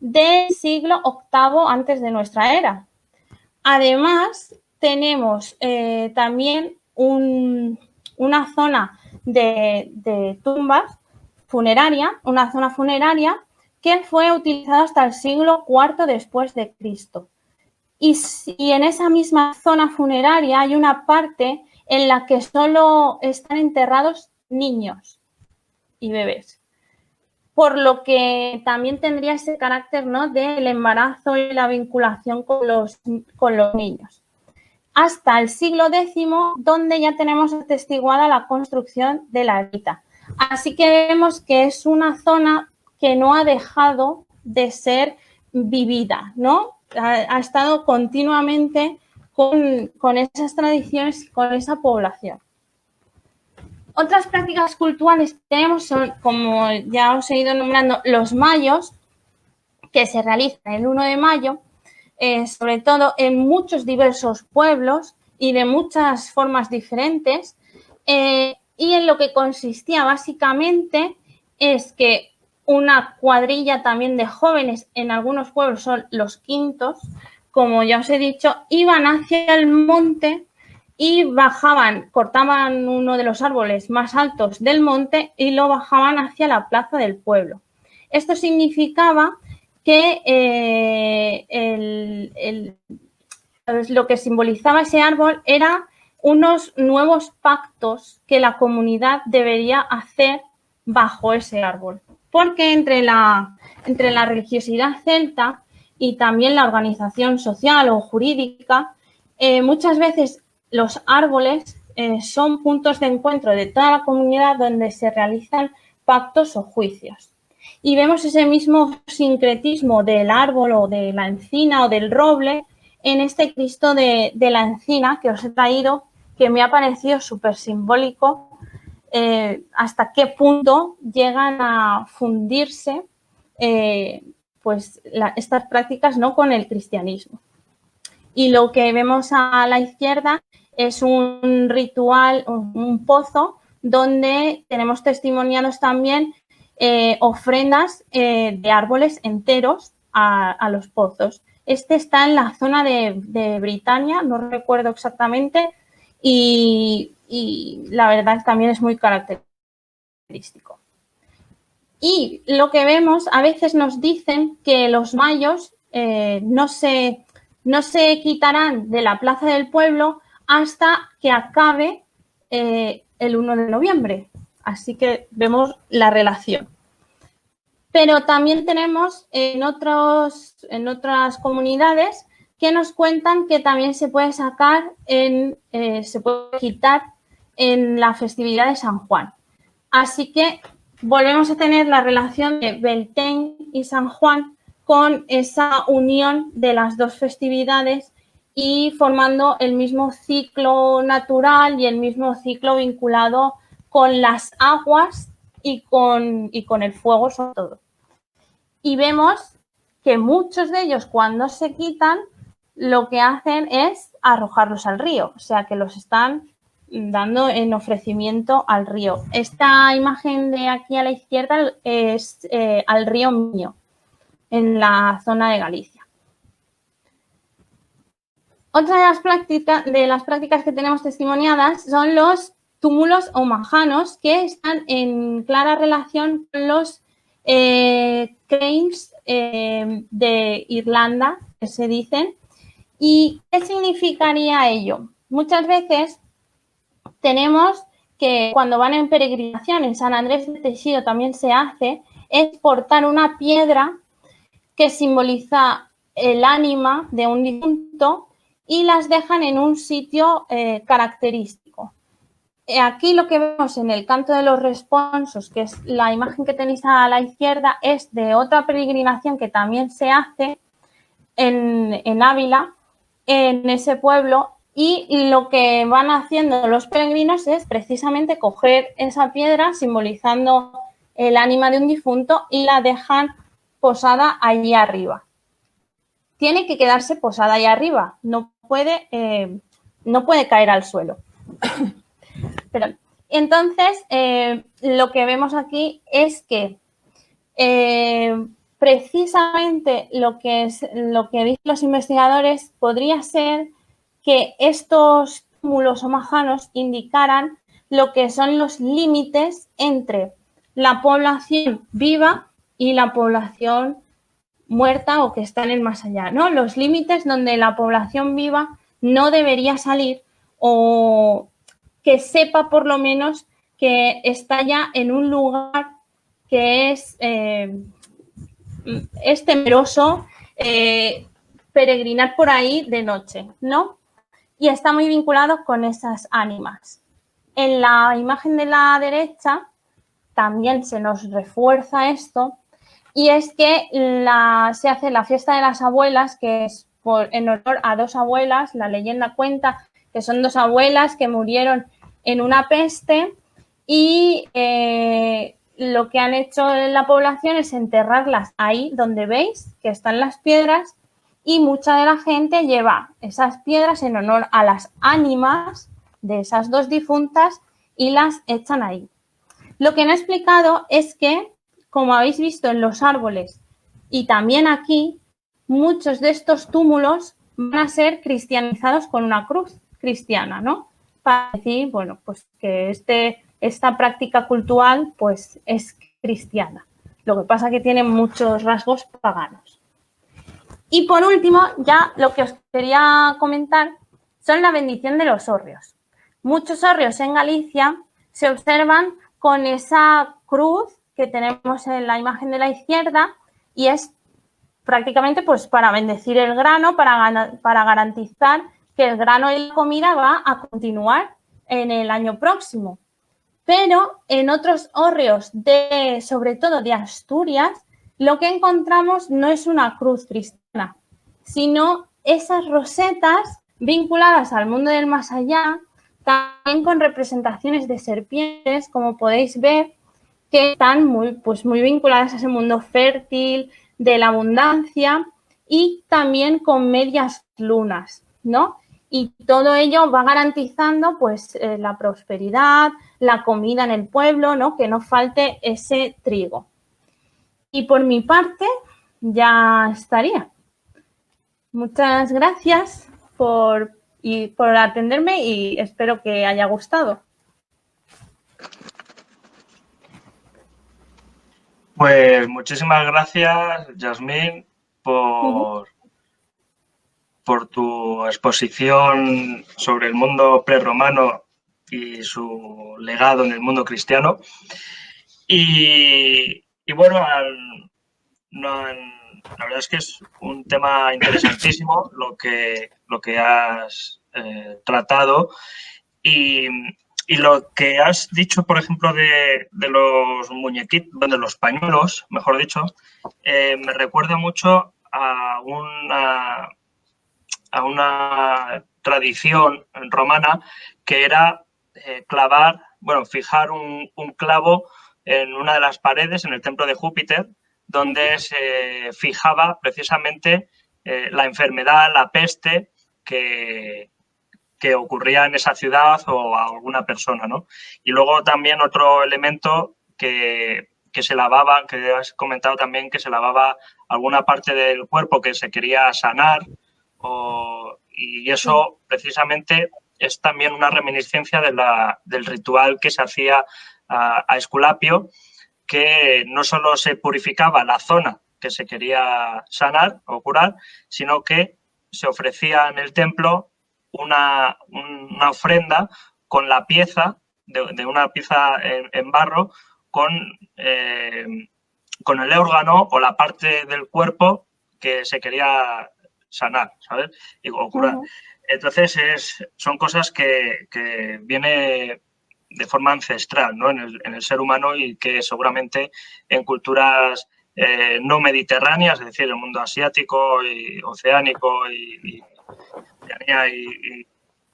del siglo VIII antes de nuestra era. Además, tenemos también una zona de tumbas funeraria, una zona funeraria que fue utilizada hasta el siglo IV después de Cristo. Y en esa misma zona funeraria hay una parte en la que solo están enterrados niños y bebés. Por lo que también tendría ese carácter, ¿no?, del embarazo y la vinculación con los niños. Hasta el siglo X, donde ya tenemos atestiguada la construcción de la ermita. Así que vemos que es una zona que no ha dejado de ser vivida, ¿no? Ha estado continuamente con esas tradiciones, con esa población. Otras prácticas culturales que tenemos son, como ya os he ido nombrando, los mayos, que se realizan el 1 de mayo, sobre todo en muchos diversos pueblos y de muchas formas diferentes, y en lo que consistía básicamente es que una cuadrilla también de jóvenes, en algunos pueblos son los quintos, como ya os he dicho, iban hacia el monte y bajaban, cortaban uno de los árboles más altos del monte y lo bajaban hacia la plaza del pueblo. Esto significaba que lo que simbolizaba ese árbol era unos nuevos pactos que la comunidad debería hacer bajo ese árbol. Porque entre la religiosidad celta y también la organización social o jurídica, muchas veces los árboles son puntos de encuentro de toda la comunidad donde se realizan pactos o juicios. Y vemos ese mismo sincretismo del árbol o de la encina o del roble en este Cristo de la encina que os he traído, que me ha parecido súper simbólico, hasta qué punto llegan a fundirse estas prácticas, ¿no?, con el cristianismo. Y lo que vemos a la izquierda es un ritual, un pozo, donde tenemos testimoniados también ofrendas de árboles enteros a los pozos. Este está en la zona de Britania, no recuerdo exactamente, y la verdad también es muy característico. Y lo que vemos, a veces nos dicen que los mayos no se quitarán de la plaza del pueblo hasta que acabe el 1 de noviembre. Así que vemos la relación. Pero también tenemos en otras comunidades que nos cuentan que también se puede se puede quitar en la festividad de San Juan. Así que volvemos a tener la relación de Beltane y San Juan con esa unión de las dos festividades y formando el mismo ciclo natural y el mismo ciclo vinculado con las aguas y con el fuego sobre todo. Y vemos que muchos de ellos, cuando se quitan, lo que hacen es arrojarlos al río, o sea que los están dando en ofrecimiento al río. Esta imagen de aquí a la izquierda es al río Miño, en la zona de Galicia. Otra de las prácticas que tenemos testimoniadas son los túmulos omahanos, que están en clara relación con los Cranes de Irlanda, que se dicen. ¿Y qué significaría ello? Muchas veces tenemos que cuando van en peregrinación, en San Andrés de Texido también se hace, es portar una piedra que simboliza el ánima de un difunto y las dejan en un sitio característico. Aquí lo que vemos en el canto de los responsos, que es la imagen que tenéis a la izquierda, es de otra peregrinación que también se hace en Ávila, en ese pueblo, y lo que van haciendo los peregrinos es precisamente coger esa piedra simbolizando el ánima de un difunto y la dejan posada allí arriba. Tiene que quedarse posada allí arriba, no puede caer al suelo. Pero, entonces, lo que vemos aquí es que precisamente lo que dicen los investigadores podría ser que estos túmulos omahanos indicaran lo que son los límites entre la población viva y la población muerta o que está en el más allá, ¿no? Los límites donde la población viva no debería salir o que sepa por lo menos que está ya en un lugar que es temeroso peregrinar por ahí de noche, ¿no? Y está muy vinculado con esas ánimas. En la imagen de la derecha también se nos refuerza esto y es que se hace la fiesta de las abuelas, que es en honor a dos abuelas. La leyenda cuenta que son dos abuelas que murieron en una peste y lo que han hecho en la población es enterrarlas ahí donde veis que están las piedras, y mucha de la gente lleva esas piedras en honor a las ánimas de esas dos difuntas y las echan ahí. Lo que no he explicado es que, como habéis visto en los árboles y también aquí, muchos de estos túmulos van a ser cristianizados con una cruz cristiana, ¿no? Para decir, bueno, pues que esta práctica cultural pues es cristiana. Lo que pasa es que tiene muchos rasgos paganos. Y por último, ya lo que os quería comentar son la bendición de los hórreos. Muchos hórreos en Galicia se observan con esa cruz que tenemos en la imagen de la izquierda, y es prácticamente pues para bendecir el grano, para garantizar que el grano y la comida va a continuar en el año próximo. Pero en otros hórreos, sobre todo de Asturias, lo que encontramos no es una cruz cristiana, sino esas rosetas vinculadas al mundo del más allá, también con representaciones de serpientes, como podéis ver, que están muy vinculadas a ese mundo fértil, de la abundancia, y también con medias lunas, ¿no? Y todo ello va garantizando pues la prosperidad, la comida en el pueblo, ¿no? Que no falte ese trigo. Y por mi parte ya estaría. Muchas gracias por atenderme y espero que haya gustado. Pues muchísimas gracias, Yasmín, por tu exposición sobre el mundo prerromano y su legado en el mundo cristiano. Y bueno, la verdad es que es un tema interesantísimo lo que has tratado, y lo que has dicho, por ejemplo, de los muñequitos, de los pañuelos, mejor dicho, me recuerda mucho a una tradición romana que era fijar un clavo en una de las paredes en el templo de Júpiter, donde se fijaba precisamente la enfermedad, la peste que ocurría en esa ciudad o a alguna persona, ¿no? Y luego también otro elemento que se lavaba, que has comentado también, que se lavaba alguna parte del cuerpo que se quería sanar, y eso precisamente es también una reminiscencia del ritual que se hacía a Esculapio, que no solo se purificaba la zona que se quería sanar o curar, sino que se ofrecía en el templo una ofrenda con la pieza, de una pieza en barro, con el órgano o la parte del cuerpo que se quería sanar, ¿sabes? O curar. Entonces, son cosas que viene de forma ancestral, ¿no? en el ser humano, y que seguramente en culturas no mediterráneas, es decir, el mundo asiático y oceánico y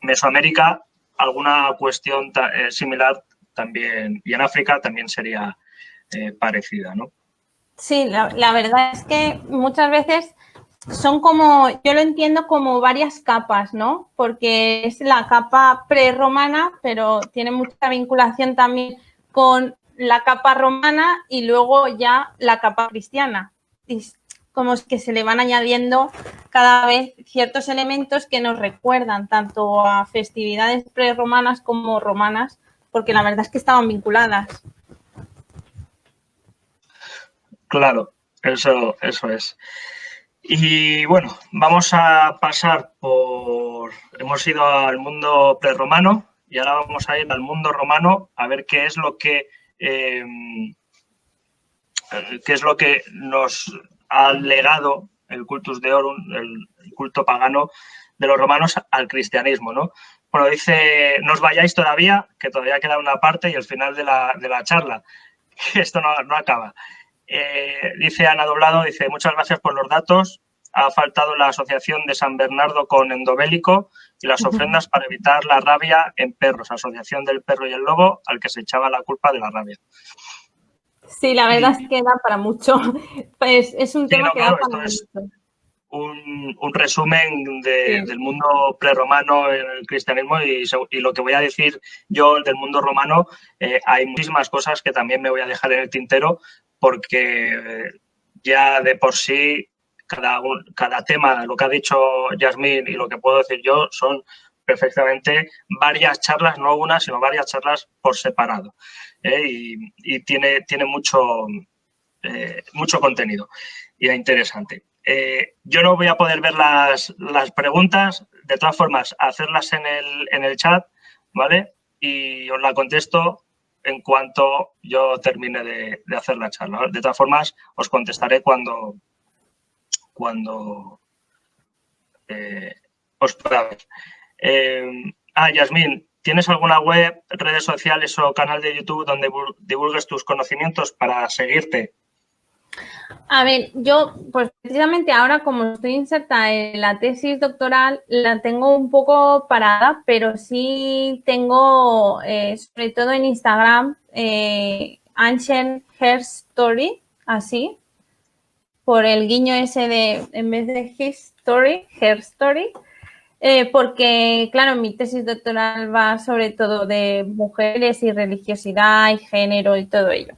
Mesoamérica, alguna cuestión similar también, y en África también sería parecida, ¿no? Sí, la verdad es que muchas veces son como, yo lo entiendo como varias capas, ¿no? Porque es la capa prerromana, pero tiene mucha vinculación también con la capa romana y luego ya la capa cristiana. Y como es que se le van añadiendo cada vez ciertos elementos que nos recuerdan tanto a festividades prerromanas como romanas, porque la verdad es que estaban vinculadas. Claro, eso es. Y bueno, vamos a pasar hemos ido al mundo prerromano y ahora vamos a ir al mundo romano a ver qué es lo que nos ha legado el cultus deorum, el culto pagano de los romanos al cristianismo, ¿no? Bueno, dice, no os vayáis todavía, que todavía queda una parte y el final de la charla. Esto no acaba. Dice Ana Doblado, dice, muchas gracias por los datos. Ha faltado la asociación de San Bernardo con Endobélico y las ofrendas para evitar la rabia en perros. Asociación del perro y el lobo al que se echaba la culpa de la rabia. Sí, la verdad es que da para mucho. Pues es un tema que da para mucho. Un resumen del mundo prerromano en el cristianismo y lo que voy a decir yo del mundo romano, hay muchísimas cosas que también me voy a dejar en el tintero porque ya de por sí cada tema, lo que ha dicho Yasmín y lo que puedo decir yo son perfectamente varias charlas, no una, sino varias charlas por separado. Y tiene mucho contenido y es interesante. Yo no voy a poder ver las preguntas, de todas formas, hacerlas en el chat, ¿vale? Y os la contesto en cuanto yo termine de hacer la charla, ¿vale? De todas formas, os contestaré cuando os pueda ver. Yasmín, ¿tienes alguna web, redes sociales o canal de YouTube donde divulgues tus conocimientos para seguirte? A ver, yo pues precisamente ahora como estoy inserta en la tesis doctoral, la tengo un poco parada, pero sí tengo, sobre todo en Instagram, Ancient Hair Story, así, por el guiño ese de, en vez de History, Hair Story, porque, claro, mi tesis doctoral va sobre todo de mujeres y religiosidad y género y todo ello.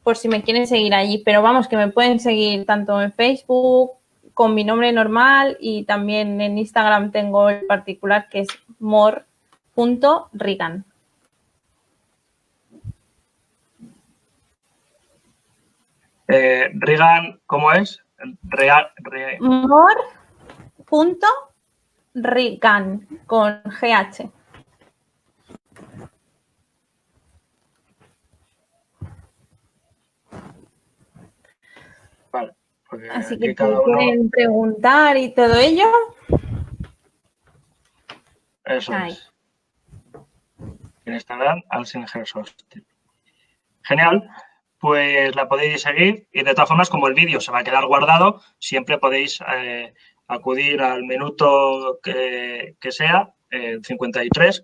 Por si me quieren seguir allí, pero vamos, que me pueden seguir tanto en Facebook con mi nombre normal y también en Instagram tengo el particular que es mor.rigan. Rigan, ¿cómo es? Mor.rigan con GH. Vale. Así que si quieren preguntar y todo ello. Eso es. En Instagram, Ancient Hair Story. Genial. Pues la podéis seguir y de todas formas, como el vídeo se va a quedar guardado, siempre podéis acudir al minuto que sea, 53,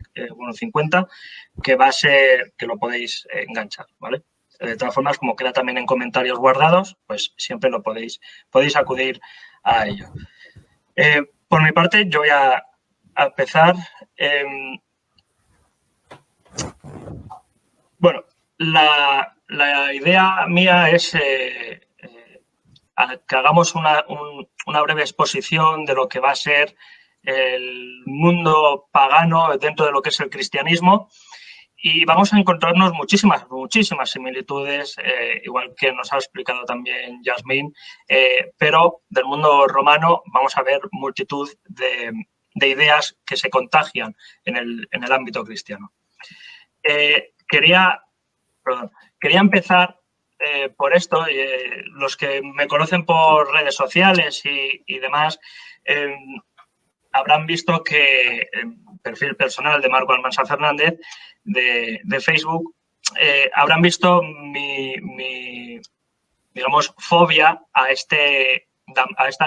50, que va a ser que lo podéis enganchar, ¿vale? De todas formas, como queda también en comentarios guardados, pues siempre lo podéis acudir a ello. Por mi parte, yo voy a empezar. Bueno, la idea mía es que hagamos una breve exposición de lo que va a ser el mundo pagano dentro de lo que es el cristianismo y vamos a encontrarnos muchísimas similitudes, igual que nos ha explicado también Yasmín, pero del mundo romano vamos a ver multitud de ideas que se contagian en el ámbito cristiano. Quería empezar por esto. Los que me conocen por redes sociales y demás habrán visto que el perfil personal de Marco Almansa Fernández de Facebook, habrán visto mi digamos, fobia a esta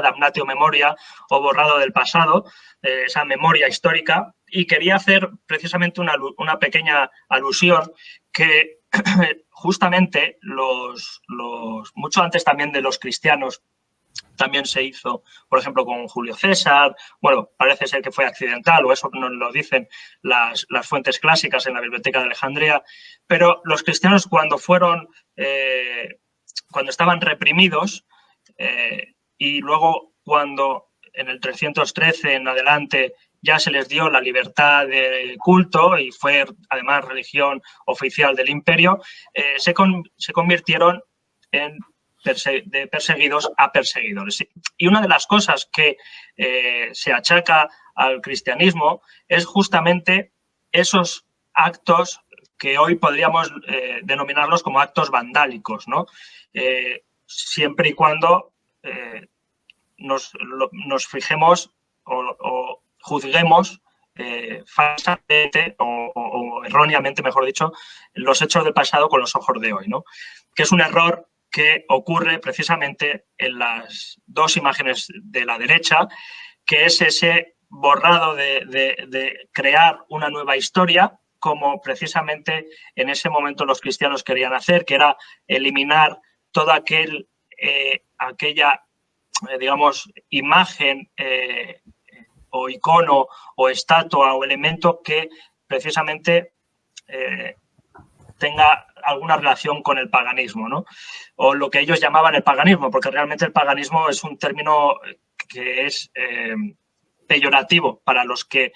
damnatio memoria o borrado del pasado, esa memoria histórica, y quería hacer precisamente una pequeña alusión que justamente mucho antes también de los cristianos también se hizo, por ejemplo, con Julio César. Bueno, parece ser que fue accidental, o eso nos lo dicen las fuentes clásicas en la Biblioteca de Alejandría, pero los cristianos cuando estaban reprimidos y luego cuando en el 313 en adelante ya se les dio la libertad de culto y fue además religión oficial del imperio, se convirtieron de perseguidos a perseguidores. Y una de las cosas que se achaca al cristianismo es justamente esos actos que hoy podríamos denominarlos como actos vandálicos, ¿no? Siempre y cuando nos fijemos o juzguemos falsamente o erróneamente, mejor dicho, los hechos del pasado con los ojos de hoy, ¿no? Que es un error que ocurre precisamente en las dos imágenes de la derecha, que es ese borrado de crear una nueva historia, como precisamente en ese momento los cristianos querían hacer, que era eliminar toda aquella, digamos, imagen o icono o estatua o elemento que precisamente tenga alguna relación con el paganismo, ¿no? O lo que ellos llamaban el paganismo, porque realmente el paganismo es un término que es peyorativo para los que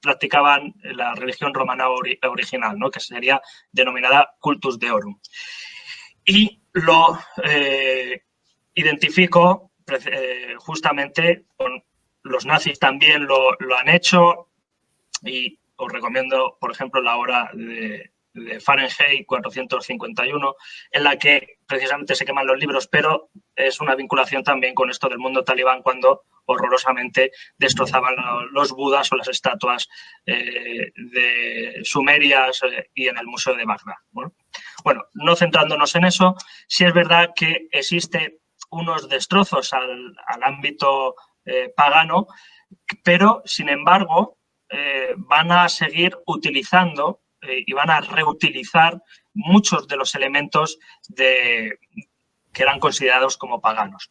practicaban la religión romana original, ¿no? Que sería denominada cultus deorum. Y lo identifico justamente con los nazis también lo han hecho, y os recomiendo, por ejemplo, la obra de Fahrenheit 451, en la que precisamente se queman los libros, pero es una vinculación también con esto del mundo talibán, cuando horrorosamente destrozaban los budas o las estatuas de sumerias y en el Museo de Bagdad. Bueno, no centrándonos en eso, sí es verdad que existe unos destrozos al ámbito pagano, pero, sin embargo, van a seguir utilizando y van a reutilizar muchos de los elementos que eran considerados como paganos.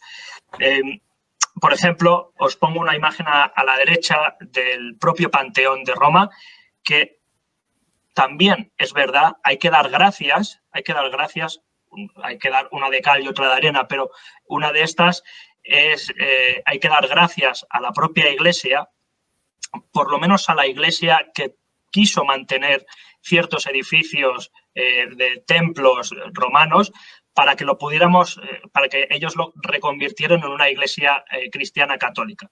Por ejemplo, os pongo una imagen a la derecha del propio Panteón de Roma, que también es verdad, hay que dar gracias, hay que dar una de cal y otra de arena, pero una de estas es, hay que dar gracias a la propia Iglesia, por lo menos a la Iglesia que quiso mantener ciertos edificios de templos romanos para que lo pudiéramos, para que ellos lo reconvirtieran en una iglesia cristiana católica.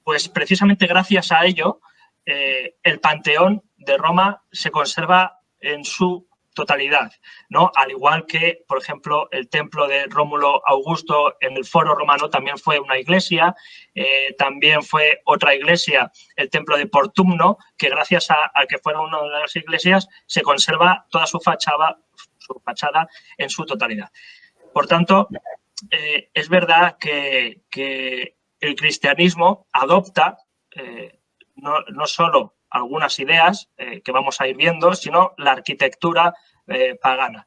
Pues precisamente gracias a ello, el Panteón de Roma se conserva en su totalidad, ¿no? Al igual que, por ejemplo, el templo de Rómulo Augusto en el Foro Romano también fue una iglesia, también fue otra iglesia, el templo de Portumno, que gracias a que fuera una de las iglesias se conserva toda su fachada en su totalidad. Por tanto, es verdad que el cristianismo adopta no solo algunas ideas que vamos a ir viendo, sino la arquitectura pagana.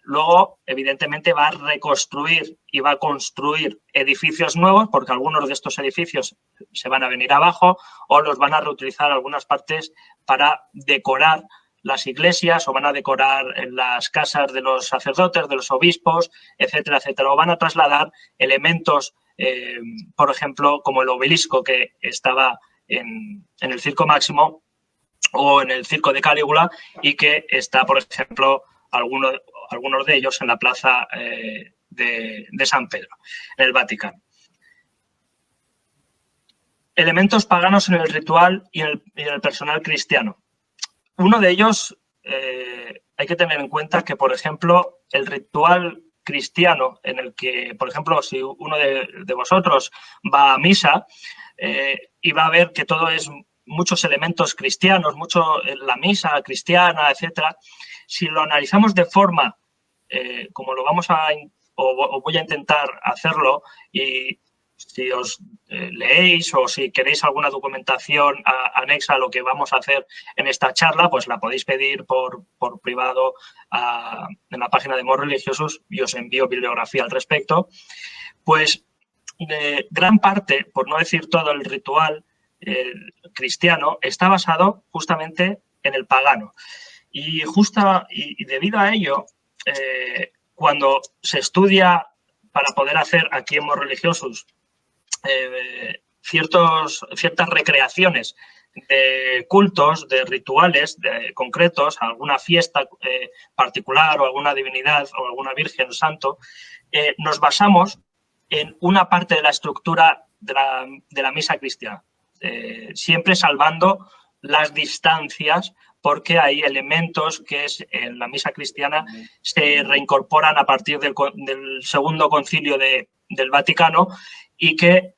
Luego, evidentemente, va a reconstruir y va a construir edificios nuevos, porque algunos de estos edificios se van a venir abajo o los van a reutilizar algunas partes para decorar las iglesias, o van a decorar las casas de los sacerdotes, de los obispos, etcétera, etcétera. O van a trasladar elementos, por ejemplo, como el obelisco que estaba en el Circo Máximo o en el Circo de Calígula, y que está, por ejemplo, algunos de ellos en la plaza de San Pedro, en el Vaticano. Elementos paganos en el ritual y en el personal cristiano. Uno de ellos, hay que tener en cuenta que, por ejemplo, el ritual cristiano en el que, por ejemplo, si uno de vosotros va a misa, y va a ver que todo es muchos elementos cristianos, mucho la misa cristiana, etcétera. Si lo analizamos de forma, como lo vamos a, o voy a intentar hacerlo, y si os leéis o si queréis alguna documentación anexa a lo que vamos a hacer en esta charla, pues la podéis pedir por privado en la página de Morros Religiosos y os envío bibliografía al respecto. Pues gran parte, por no decir todo, el ritual cristiano está basado justamente en el pagano. Y debido a ello, cuando se estudia para poder hacer aquí en Morros Religiosos ciertas recreaciones de cultos, de rituales concretos, alguna fiesta particular o alguna divinidad o alguna virgen o santo, nos basamos en una parte de la estructura de la misa cristiana, siempre salvando las distancias, porque hay elementos que en la misa cristiana se reincorporan a partir del Segundo Concilio del Vaticano y que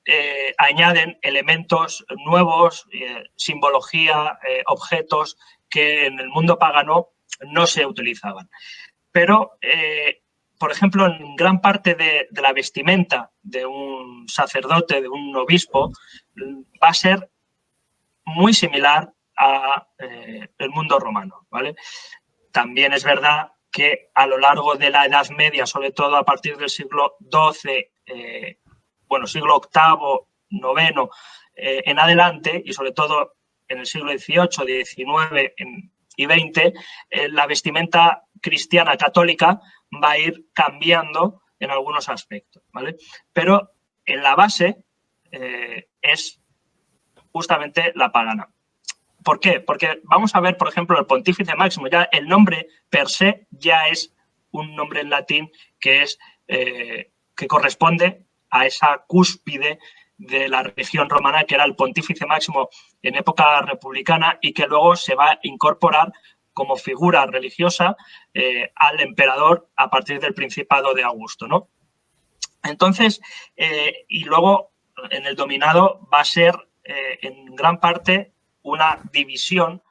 añaden elementos nuevos, simbología, objetos que en el mundo pagano no se utilizaban. Pero, por ejemplo, en gran parte de la vestimenta de un sacerdote, de un obispo, va a ser muy similar a el mundo romano, ¿vale? También es verdad que a lo largo de la Edad Media, sobre todo a partir del siglo XII, siglo VIII, IX, en adelante, y sobre todo en el siglo XVIII, XIX y XX, la vestimenta cristiana católica va a ir cambiando en algunos aspectos, ¿vale? Pero en la base es justamente la pagana. ¿Por qué? Porque vamos a ver, por ejemplo, el Pontífice Máximo. Ya el nombre per se ya es un nombre en latín que es que corresponde a esa cúspide de la religión romana, que era el Pontífice Máximo en época republicana y que luego se va a incorporar como figura religiosa al emperador a partir del Principado de Augusto, ¿no? Entonces, y luego en el dominado va a ser en gran parte una división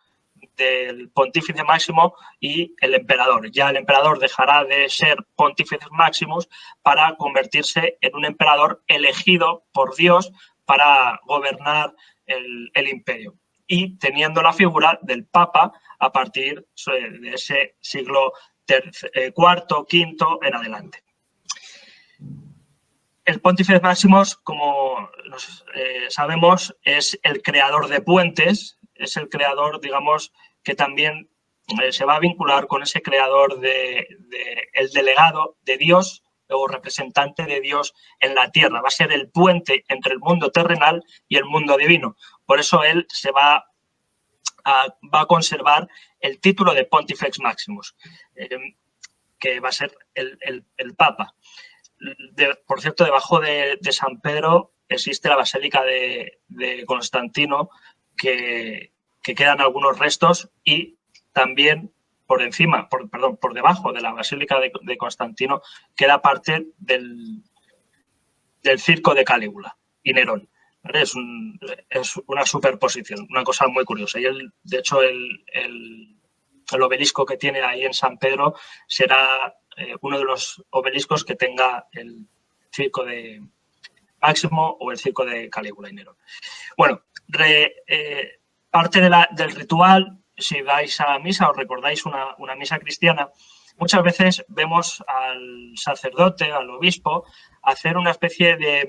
del Pontífice Máximo y el emperador. Ya el emperador dejará de ser Pontífice Máximos para convertirse en un emperador elegido por Dios para gobernar el imperio. Y teniendo la figura del Papa a partir de ese siglo IV, V en adelante. El Pontífice Máximos, como sabemos, es el creador de puentes, es el creador, digamos, que también se va a vincular con ese creador el delegado de Dios o representante de Dios en la tierra. Va a ser el puente entre el mundo terrenal y el mundo divino. Por eso él se va a conservar el título de Pontifex Maximus, que va a ser el Papa. Por cierto, debajo de San Pedro existe la Basílica de Constantino, que quedan algunos restos, y también por debajo de la Basílica de Constantino queda parte del circo de Calígula y Nerón. ¿Vale? Es una superposición, una cosa muy curiosa. Y de hecho, el obelisco que tiene ahí en San Pedro será uno de los obeliscos que tenga el circo de Máximo o el circo de Calígula y Nerón. Bueno, parte del ritual, si vais a misa o recordáis una misa cristiana, muchas veces vemos al sacerdote, al obispo, hacer una especie de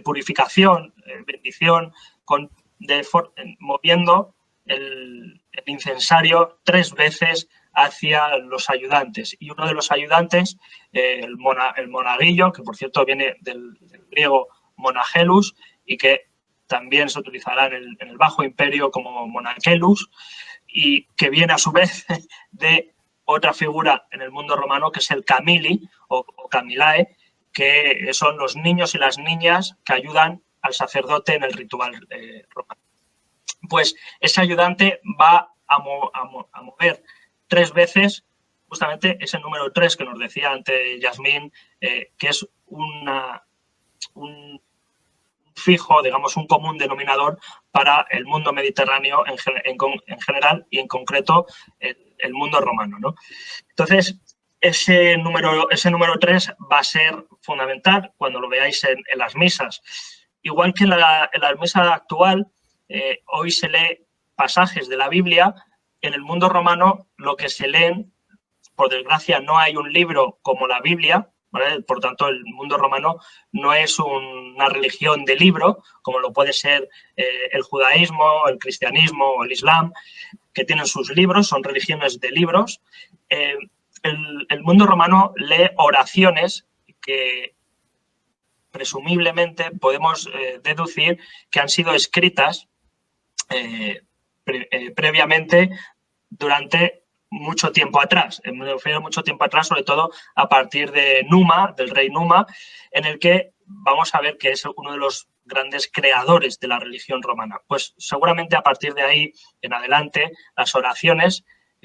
purificación, bendición, moviendo el incensario 3 veces hacia los ayudantes. Y uno de los ayudantes, el monaguillo, que por cierto viene del griego monagelus y que también se utilizará en el Bajo Imperio como monachelus, y que viene a su vez de otra figura en el mundo romano que es el camili o camilae, que son los niños y las niñas que ayudan al sacerdote en el ritual romano. Pues ese ayudante va a mover 3 veces justamente ese número 3 que nos decía antes Yasmín, que es un fijo, digamos, un común denominador para el mundo mediterráneo en general y en concreto el mundo romano, ¿no? Entonces, ese número 3 va a ser fundamental cuando lo veáis en las misas. Igual que en la misa actual, hoy se lee pasajes de la Biblia. En el mundo romano lo que se leen, por desgracia, no hay un libro como la Biblia, ¿vale? Por tanto, el mundo romano no es una religión de libro, como lo puede ser el judaísmo, el cristianismo o el islam, que tienen sus libros, son religiones de libros. El mundo romano lee oraciones que presumiblemente podemos deducir que han sido escritas previamente durante mucho tiempo atrás. Me refiero mucho tiempo atrás, sobre todo a partir de Numa, del rey Numa, en el que vamos a ver que es uno de los grandes creadores de la religión romana. Pues seguramente a partir de ahí en adelante las oraciones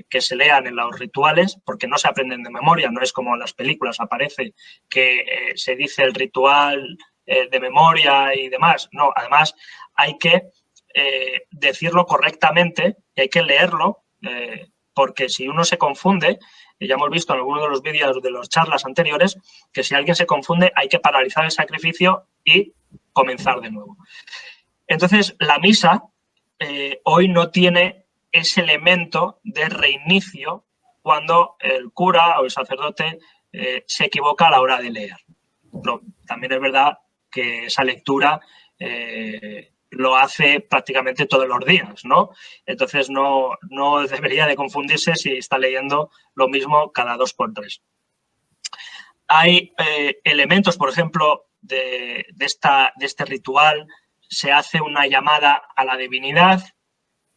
que se lean en los rituales, porque no se aprenden de memoria, no es como en las películas aparece que se dice el ritual de memoria y demás. No, además hay que decirlo correctamente y hay que leerlo, porque si uno se confunde, ya hemos visto en algunos de los vídeos de las charlas anteriores, que si alguien se confunde hay que paralizar el sacrificio y comenzar de nuevo. Entonces, la misa hoy no tiene ese elemento de reinicio cuando el cura o el sacerdote se equivoca a la hora de leer. Pero también es verdad que esa lectura lo hace prácticamente todos los días, ¿no? Entonces no debería de confundirse si está leyendo lo mismo cada 2 por 3. Hay elementos, por ejemplo, de este ritual. Se hace una llamada a la divinidad.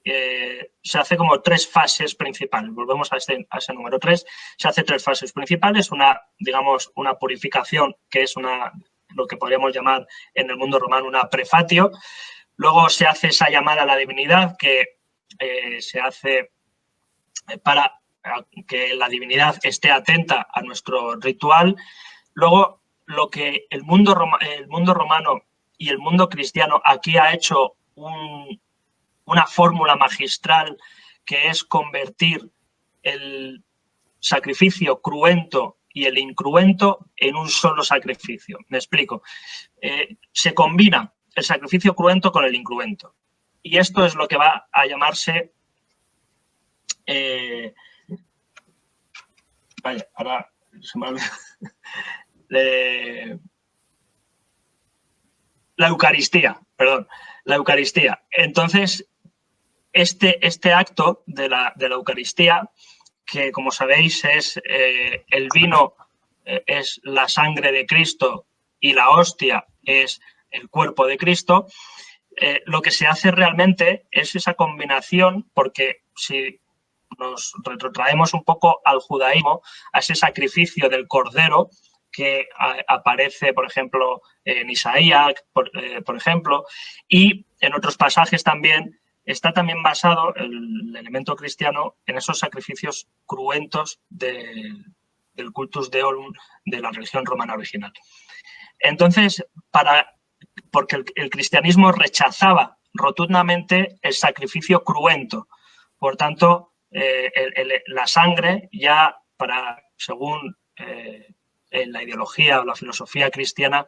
Se hace como 3 fases principales. Volvemos a ese número 3. Se hace 3 fases principales. Digamos, una purificación, que es lo que podríamos llamar en el mundo romano una prefatio. Luego se hace esa llamada a la divinidad, que se hace para que la divinidad esté atenta a nuestro ritual. Luego, lo que el mundo romano y el mundo cristiano aquí ha hecho una fórmula magistral, que es convertir el sacrificio cruento y el incruento en un solo sacrificio. Me explico. Se combina el sacrificio cruento con el incruento. Y esto es lo que va a llamarse... vaya, ahora se me olvida. La Eucaristía, perdón. La Eucaristía. Entonces, este acto de la Eucaristía, que como sabéis es el vino, es la sangre de Cristo y la hostia es el cuerpo de Cristo, lo que se hace realmente es esa combinación, porque si nos retrotraemos un poco al judaísmo, a ese sacrificio del cordero que aparece, por ejemplo, en Isaías, por ejemplo, y en otros pasajes también, está también basado el elemento cristiano en esos sacrificios cruentos del cultus deorum de la religión romana original. Entonces, porque el cristianismo rechazaba rotundamente el sacrificio cruento. Por tanto, la sangre ya, según la ideología o la filosofía cristiana,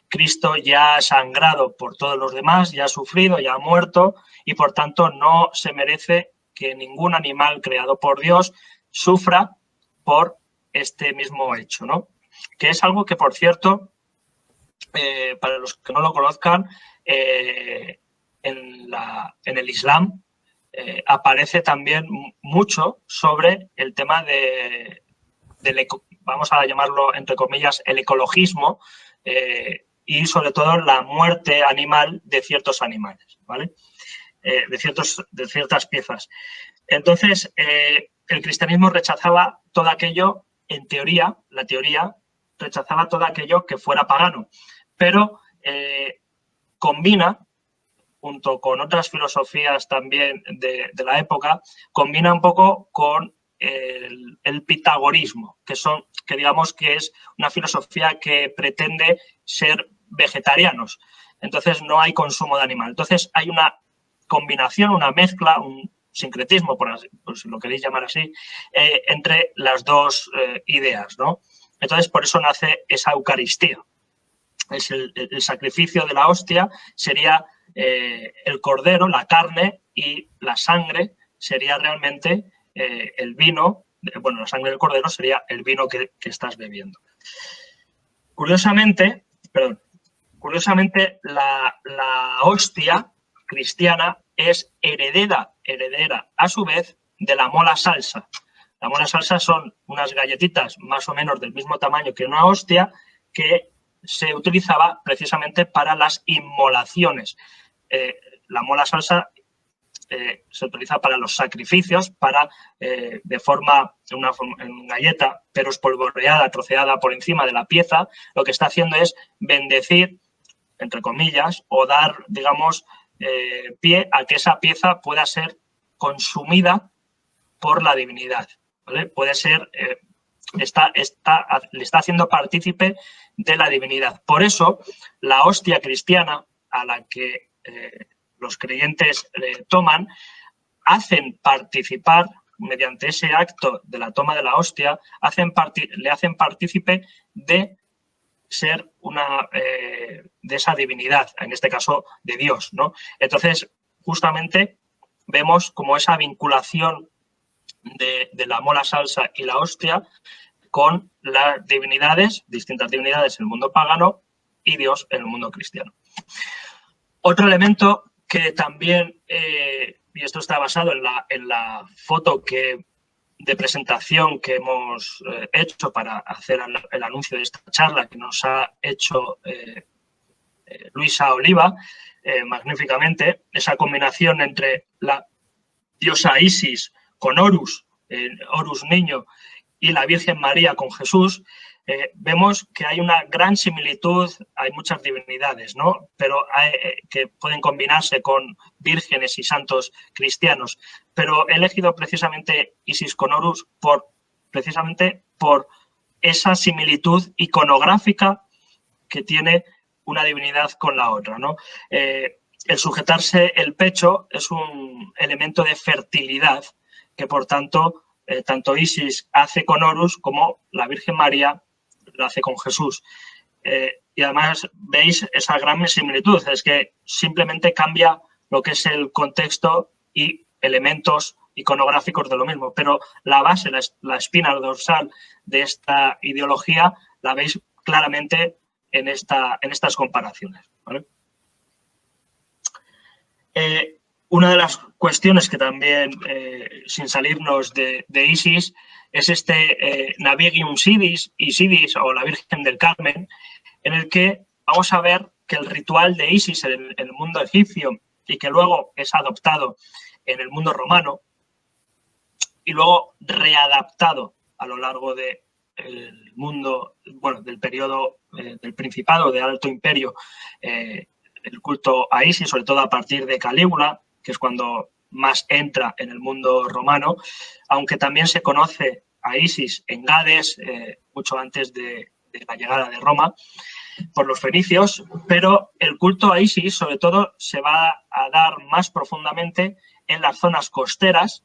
Cristo ya ha sangrado por todos los demás, ya ha sufrido, ya ha muerto, y por tanto no se merece que ningún animal creado por Dios sufra por este mismo hecho, ¿no? Que es algo que, por cierto, para los que no lo conozcan, en el Islam aparece también mucho sobre el tema vamos a llamarlo entre comillas, el ecologismo, y sobre todo la muerte animal de ciertos animales, ¿vale? De ciertas piezas. Entonces, el cristianismo rechazaba todo aquello, en teoría, la teoría rechazaba todo aquello que fuera pagano, pero combina, junto con otras filosofías también de la época, combina un poco con el pitagorismo, que digamos que es una filosofía que pretende ser vegetarianos. Entonces no hay consumo de animal. Entonces hay una combinación, una mezcla, un sincretismo, por si lo queréis llamar así, entre las dos ideas, ¿no? Entonces por eso nace esa Eucaristía. Es el sacrificio de la hostia sería el cordero, la carne, y la sangre sería realmente el vino. Bueno, la sangre del cordero sería el vino que estás bebiendo. Curiosamente, la hostia cristiana es heredera a su vez de la mola salsa. La mola salsa son unas galletitas más o menos del mismo tamaño que una hostia, que se utilizaba precisamente para las inmolaciones. La mola salsa se utiliza para los sacrificios, de forma en galleta, pero espolvoreada, troceada por encima de la pieza. Lo que está haciendo es bendecir, entre comillas, o dar, digamos, pie a que esa pieza pueda ser consumida por la divinidad, ¿vale? Puede ser, le está haciendo partícipe de la divinidad. Por eso, la hostia cristiana, a la que los creyentes toman, hacen participar mediante ese acto de la toma de la hostia, le hacen partícipe de ser de esa divinidad, en este caso de Dios, ¿no? Entonces, justamente vemos como esa vinculación de la mola salsa y la hostia con las divinidades, distintas divinidades en el mundo pagano y Dios en el mundo cristiano. Otro elemento que también, y esto está basado en la foto de presentación que hemos hecho para hacer el anuncio de esta charla que nos ha hecho Luisa Oliva, magníficamente, esa combinación entre la diosa Isis con Horus, Horus niño, y la Virgen María con Jesús, vemos que hay una gran similitud, hay muchas divinidades, ¿no? Pero que pueden combinarse con vírgenes y santos cristianos. Pero he elegido precisamente Isis con Horus precisamente por esa similitud iconográfica que tiene una divinidad con la otra, ¿no? El sujetarse el pecho es un elemento de fertilidad que, por tanto, tanto Isis hace con Horus como la Virgen María lo hace con Jesús. Y además veis esa gran similitud, es que simplemente cambia lo que es el contexto y elementos iconográficos de lo mismo, pero la base, la espina dorsal de esta ideología la veis claramente en estas comparaciones, ¿vale? Una de las cuestiones que también, sin salirnos de Isis, es este Navigium Isidis o la Virgen del Carmen, en el que vamos a ver que el ritual de Isis en el mundo egipcio y que luego es adoptado en el mundo romano y luego readaptado a lo largo del mundo, bueno, del periodo del Principado, del Alto Imperio, el culto a Isis, sobre todo a partir de Calígula, que es cuando más entra en el mundo romano, aunque también se conoce a Isis en Gades, mucho antes de la llegada de Roma, por los fenicios, pero el culto a Isis, sobre todo, se va a dar más profundamente en las zonas costeras,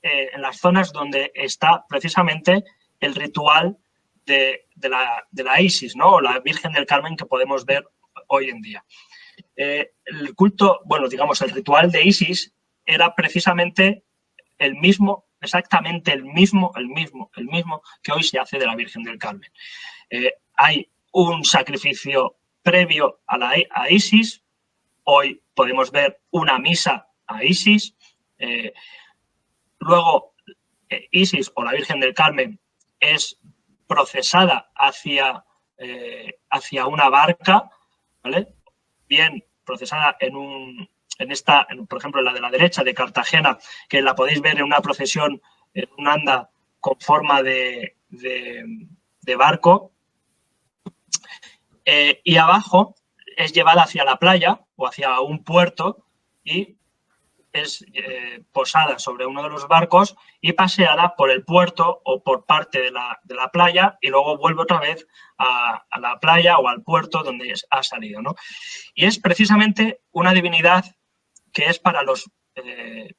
en las zonas donde está precisamente el ritual de la Isis, ¿no? O la Virgen del Carmen que podemos ver hoy en día. El culto, bueno, digamos, el ritual de Isis era precisamente el mismo, exactamente el mismo que hoy se hace de la Virgen del Carmen. Hay un sacrificio previo a Isis, hoy podemos ver una misa a Isis, luego Isis o la Virgen del Carmen es procesada hacia una barca, ¿vale? Bien procesada por ejemplo, en la de la derecha de Cartagena, que la podéis ver en una procesión, en un anda con forma de barco, y abajo es llevada hacia la playa o hacia un puerto y es posada sobre uno de los barcos y paseada por el puerto o por parte de la playa y luego vuelve otra vez a la playa o al puerto donde ha salido, ¿no? Y es precisamente una divinidad que es para los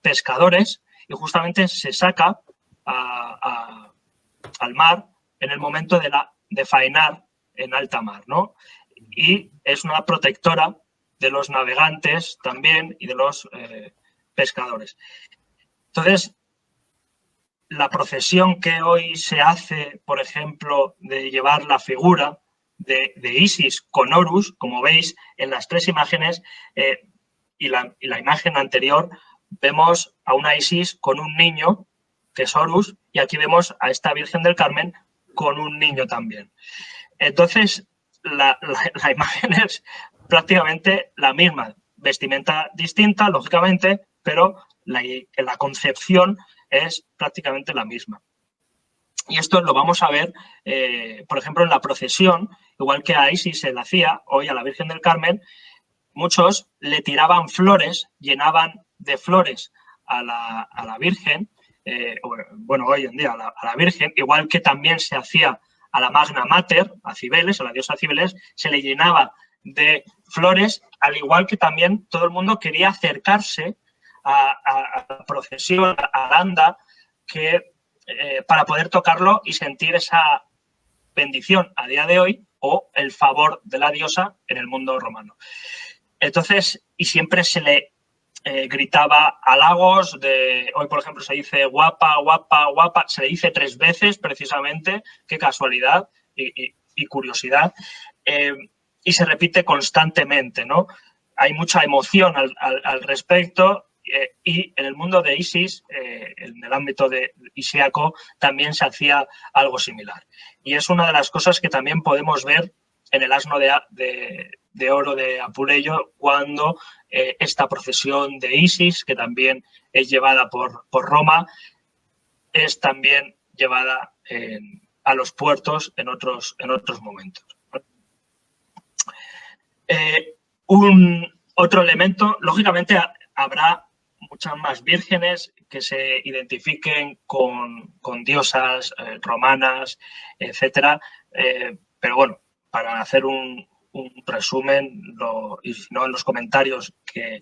pescadores y justamente se saca al mar en el momento de faenar en alta mar, ¿no? Y es una protectora de los navegantes también y de los pescadores. Entonces, la procesión que hoy se hace, por ejemplo, de llevar la figura de Isis con Horus, como veis en las tres imágenes, y la imagen anterior, vemos a una Isis con un niño, que es Horus, y aquí vemos a esta Virgen del Carmen con un niño también. Entonces, la imagen es prácticamente la misma, vestimenta distinta, lógicamente, pero la concepción es prácticamente la misma. Y esto lo vamos a ver, por ejemplo, en la procesión, igual que a Isis se le hacía, hoy a la Virgen del Carmen, muchos le tiraban flores, llenaban de flores a la Virgen, bueno, hoy en día a la Virgen, igual que también se hacía a la Magna Mater, a Cibeles, a la diosa Cibeles, se le llenaba de flores, al igual que también todo el mundo quería acercarse a la procesión, a Aranda, para poder tocarlo y sentir esa bendición a día de hoy o el favor de la diosa en el mundo romano. Entonces, y siempre se le gritaba halagos, hoy por ejemplo se dice guapa, guapa, guapa, se le dice 3 veces precisamente, qué casualidad y curiosidad, y se repite constantemente, ¿no? Hay mucha emoción al respecto. Y en el mundo de Isis, en el ámbito de isíaco, también se hacía algo similar. Y es una de las cosas que también podemos ver en el asno de oro de Apuleyo, cuando esta procesión de Isis, que también es llevada por Roma, es también llevada a los puertos en otros momentos. Otro elemento, lógicamente habrá muchas más vírgenes que se identifiquen con diosas romanas, etcétera. Pero bueno, para hacer un resumen, y si no en los comentarios que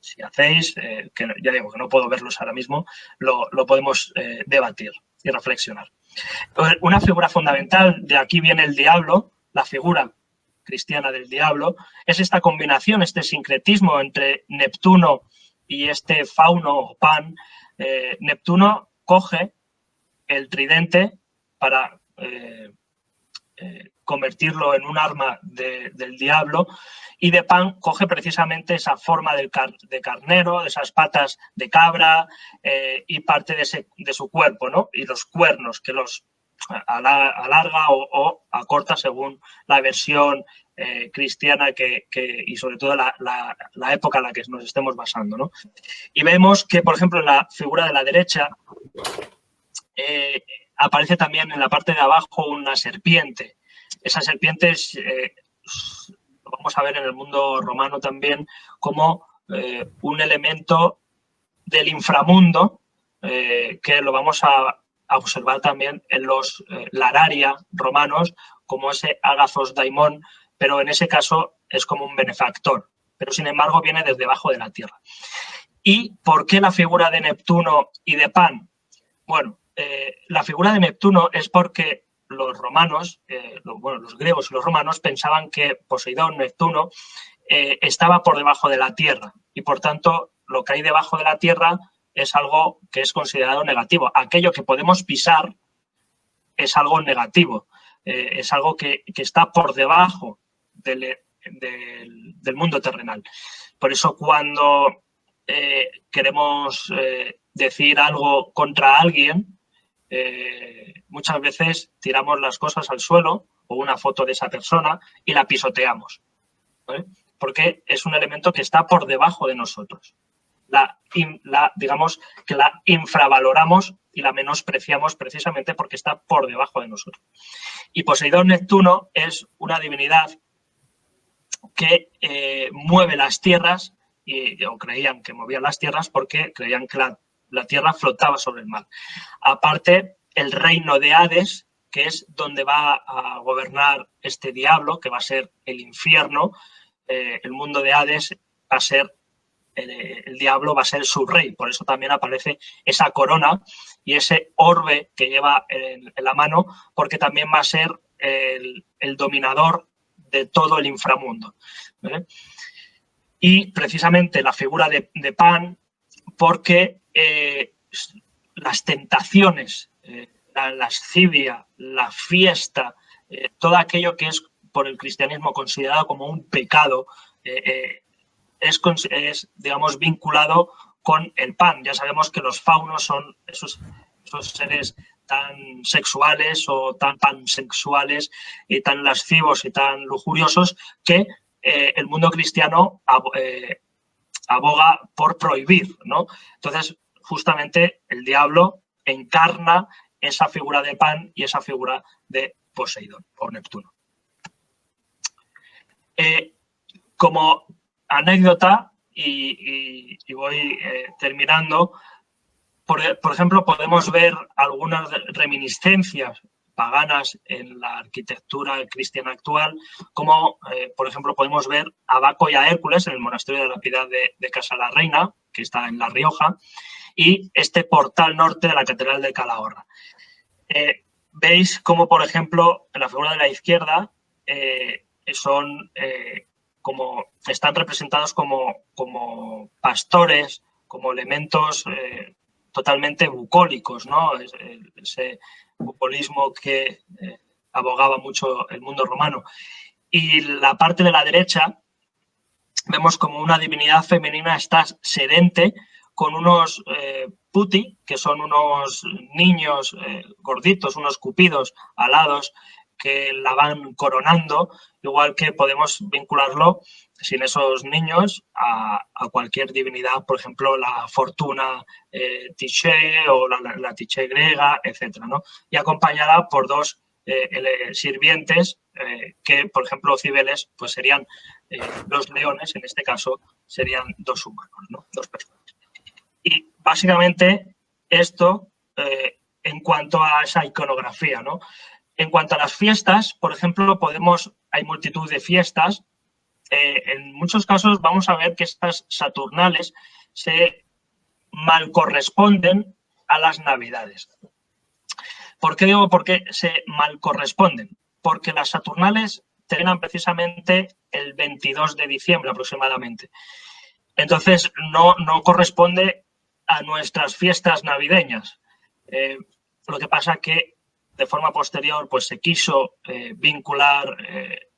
si hacéis, que ya digo que no puedo verlos ahora mismo, lo podemos debatir y reflexionar. Una figura fundamental, de aquí viene el diablo, la figura cristiana del diablo, es esta combinación, este sincretismo entre Neptuno y este fauno o Pan. Neptuno coge el tridente para convertirlo en un arma del diablo, y de Pan coge precisamente esa forma de carnero, esas patas de cabra y parte de su cuerpo, ¿no? Y los cuernos que los alarga o acorta según la versión cristiana y sobre todo la época en la que nos estemos basando, ¿no? Y vemos que, por ejemplo, en la figura de la derecha aparece también en la parte de abajo una serpiente. Esa serpiente lo vamos a ver en el mundo romano también como un elemento del inframundo que lo vamos a observar también en los lararia romanos, como ese Agathos Daimon, pero en ese caso es como un benefactor, pero sin embargo viene desde debajo de la tierra. ¿Y por qué la figura de Neptuno y de Pan? Bueno, la figura de Neptuno es porque los romanos, los griegos y los romanos pensaban que Poseidón, Neptuno, estaba por debajo de la tierra y por tanto lo que hay debajo de la tierra es algo que es considerado negativo. Aquello que podemos pisar es algo negativo, es algo que está por debajo del mundo terrenal. Por eso cuando queremos decir algo contra alguien, muchas veces tiramos las cosas al suelo o una foto de esa persona y la pisoteamos, ¿vale? Porque es un elemento que está por debajo de nosotros. Digamos que la infravaloramos y la menospreciamos precisamente porque está por debajo de nosotros. Y Poseidón Neptuno es una divinidad que mueve las tierras, o creían que movía las tierras porque creían que la tierra flotaba sobre el mar. Aparte, el reino de Hades, que es donde va a gobernar este diablo, que va a ser el infierno, el mundo de Hades va a ser, el diablo va a ser su rey. Por eso también aparece esa corona y ese orbe que lleva en la mano, porque también va a ser el dominador de todo el inframundo, ¿vale? Y precisamente la figura de Pan, porque las tentaciones, la lascivia, la fiesta, todo aquello que es por el cristianismo considerado como un pecado, es, digamos, vinculado con el Pan. Ya sabemos que los faunos son esos seres tan sexuales o tan pansexuales y tan lascivos y tan lujuriosos que el mundo cristiano aboga por prohibir, ¿no? Entonces, justamente el diablo encarna esa figura de Pan y esa figura de Poseidón o Neptuno. Como anécdota, y voy terminando, por ejemplo, podemos ver algunas reminiscencias paganas en la arquitectura cristiana actual, como, por ejemplo, podemos ver a Baco y a Hércules en el monasterio de la Piedad de Casa la Reina, que está en La Rioja, y este portal norte de la Catedral de Calahorra. Veis cómo, por ejemplo, en la figura de la izquierda están representados como pastores, como elementos totalmente bucólicos, ¿no? Ese bucolismo que abogaba mucho el mundo romano. Y la parte de la derecha vemos como una divinidad femenina está sedente con unos putti, que son unos niños gorditos, unos cupidos alados, que la van coronando, igual que podemos vincularlo, sin esos niños, a cualquier divinidad, por ejemplo, la fortuna Tiché o la Tiché griega, etcétera, ¿no? Y acompañada por dos sirvientes que, por ejemplo, Cibeles, pues serían dos leones, en este caso serían dos humanos, ¿no? Dos personas. Y básicamente esto en cuanto a esa iconografía, ¿no? En cuanto a las fiestas, por ejemplo, hay multitud de fiestas. En muchos casos vamos a ver que estas saturnales se mal corresponden a las Navidades. ¿Por qué digo por qué se mal corresponden? Porque las saturnales terminan precisamente el 22 de diciembre aproximadamente. Entonces, no corresponde a nuestras fiestas navideñas. Lo que pasa que de forma posterior pues se quiso vincular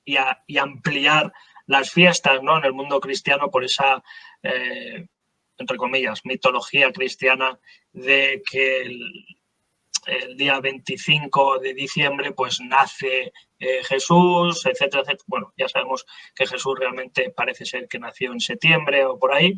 y ampliar las fiestas, ¿no?, en el mundo cristiano por esa, entre comillas, mitología cristiana de que el día 25 de diciembre pues nace Jesús, etcétera, etcétera. Bueno, ya sabemos que Jesús realmente parece ser que nació en septiembre o por ahí,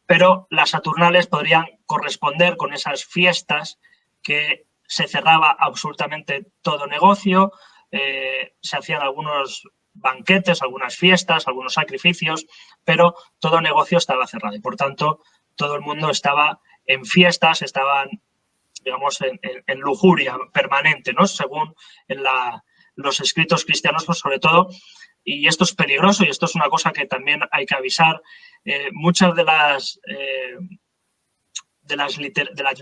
pero las saturnales podrían corresponder con esas fiestas que se cerraba absolutamente todo negocio, se hacían algunos banquetes, algunas fiestas, algunos sacrificios, pero todo negocio estaba cerrado y, por tanto, todo el mundo estaba en fiestas, estaban, digamos, en lujuria permanente, ¿no? Según los escritos cristianos, pues sobre todo, y esto es peligroso y esto es una cosa que también hay que avisar, muchas de la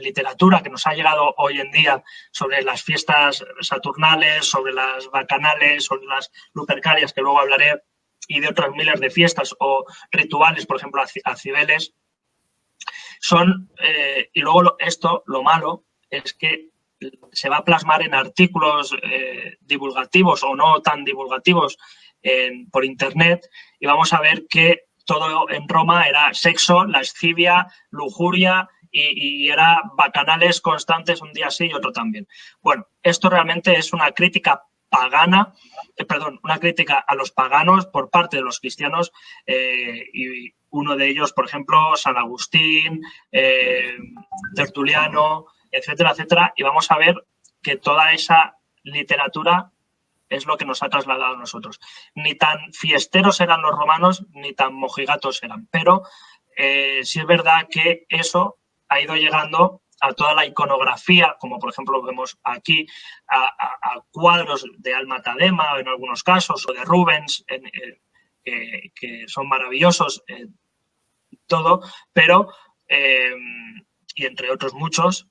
literatura que nos ha llegado hoy en día sobre las fiestas saturnales, sobre las bacanales, sobre las lupercalias, que luego hablaré, y de otras miles de fiestas o rituales, por ejemplo, a Cibeles, son, y luego lo malo es que se va a plasmar en artículos divulgativos o no tan divulgativos por internet, y vamos a ver que todo en Roma era sexo, lascivia, lujuria y era bacanales constantes, un día sí y otro también. Bueno, esto realmente es una crítica pagana, una crítica a los paganos por parte de los cristianos, y uno de ellos, por ejemplo, San Agustín, Tertuliano, etcétera, etcétera, y vamos a ver que toda esa literatura es lo que nos ha trasladado a nosotros. Ni tan fiesteros eran los romanos, ni tan mojigatos eran, pero sí es verdad que eso ha ido llegando a toda la iconografía, como por ejemplo vemos aquí, a cuadros de Alma Tadema en algunos casos, o de Rubens, que son maravillosos, todo, pero, y entre otros muchos,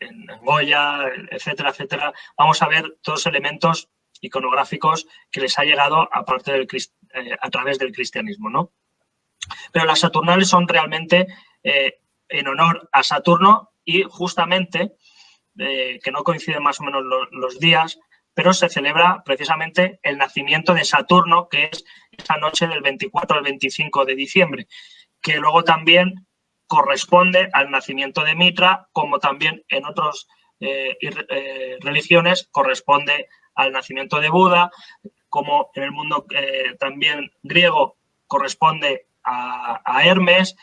en Goya, etcétera, etcétera, vamos a ver todos elementos iconográficos que les ha llegado a través del cristianismo, ¿no? Pero las saturnales son realmente en honor a Saturno y justamente, que no coinciden más o menos los días, pero se celebra precisamente el nacimiento de Saturno, que es esa noche del 24 al 25 de diciembre, que luego también corresponde al nacimiento de Mitra, como también en otras religiones corresponde al nacimiento de Buda, como en el mundo también griego corresponde a Hermes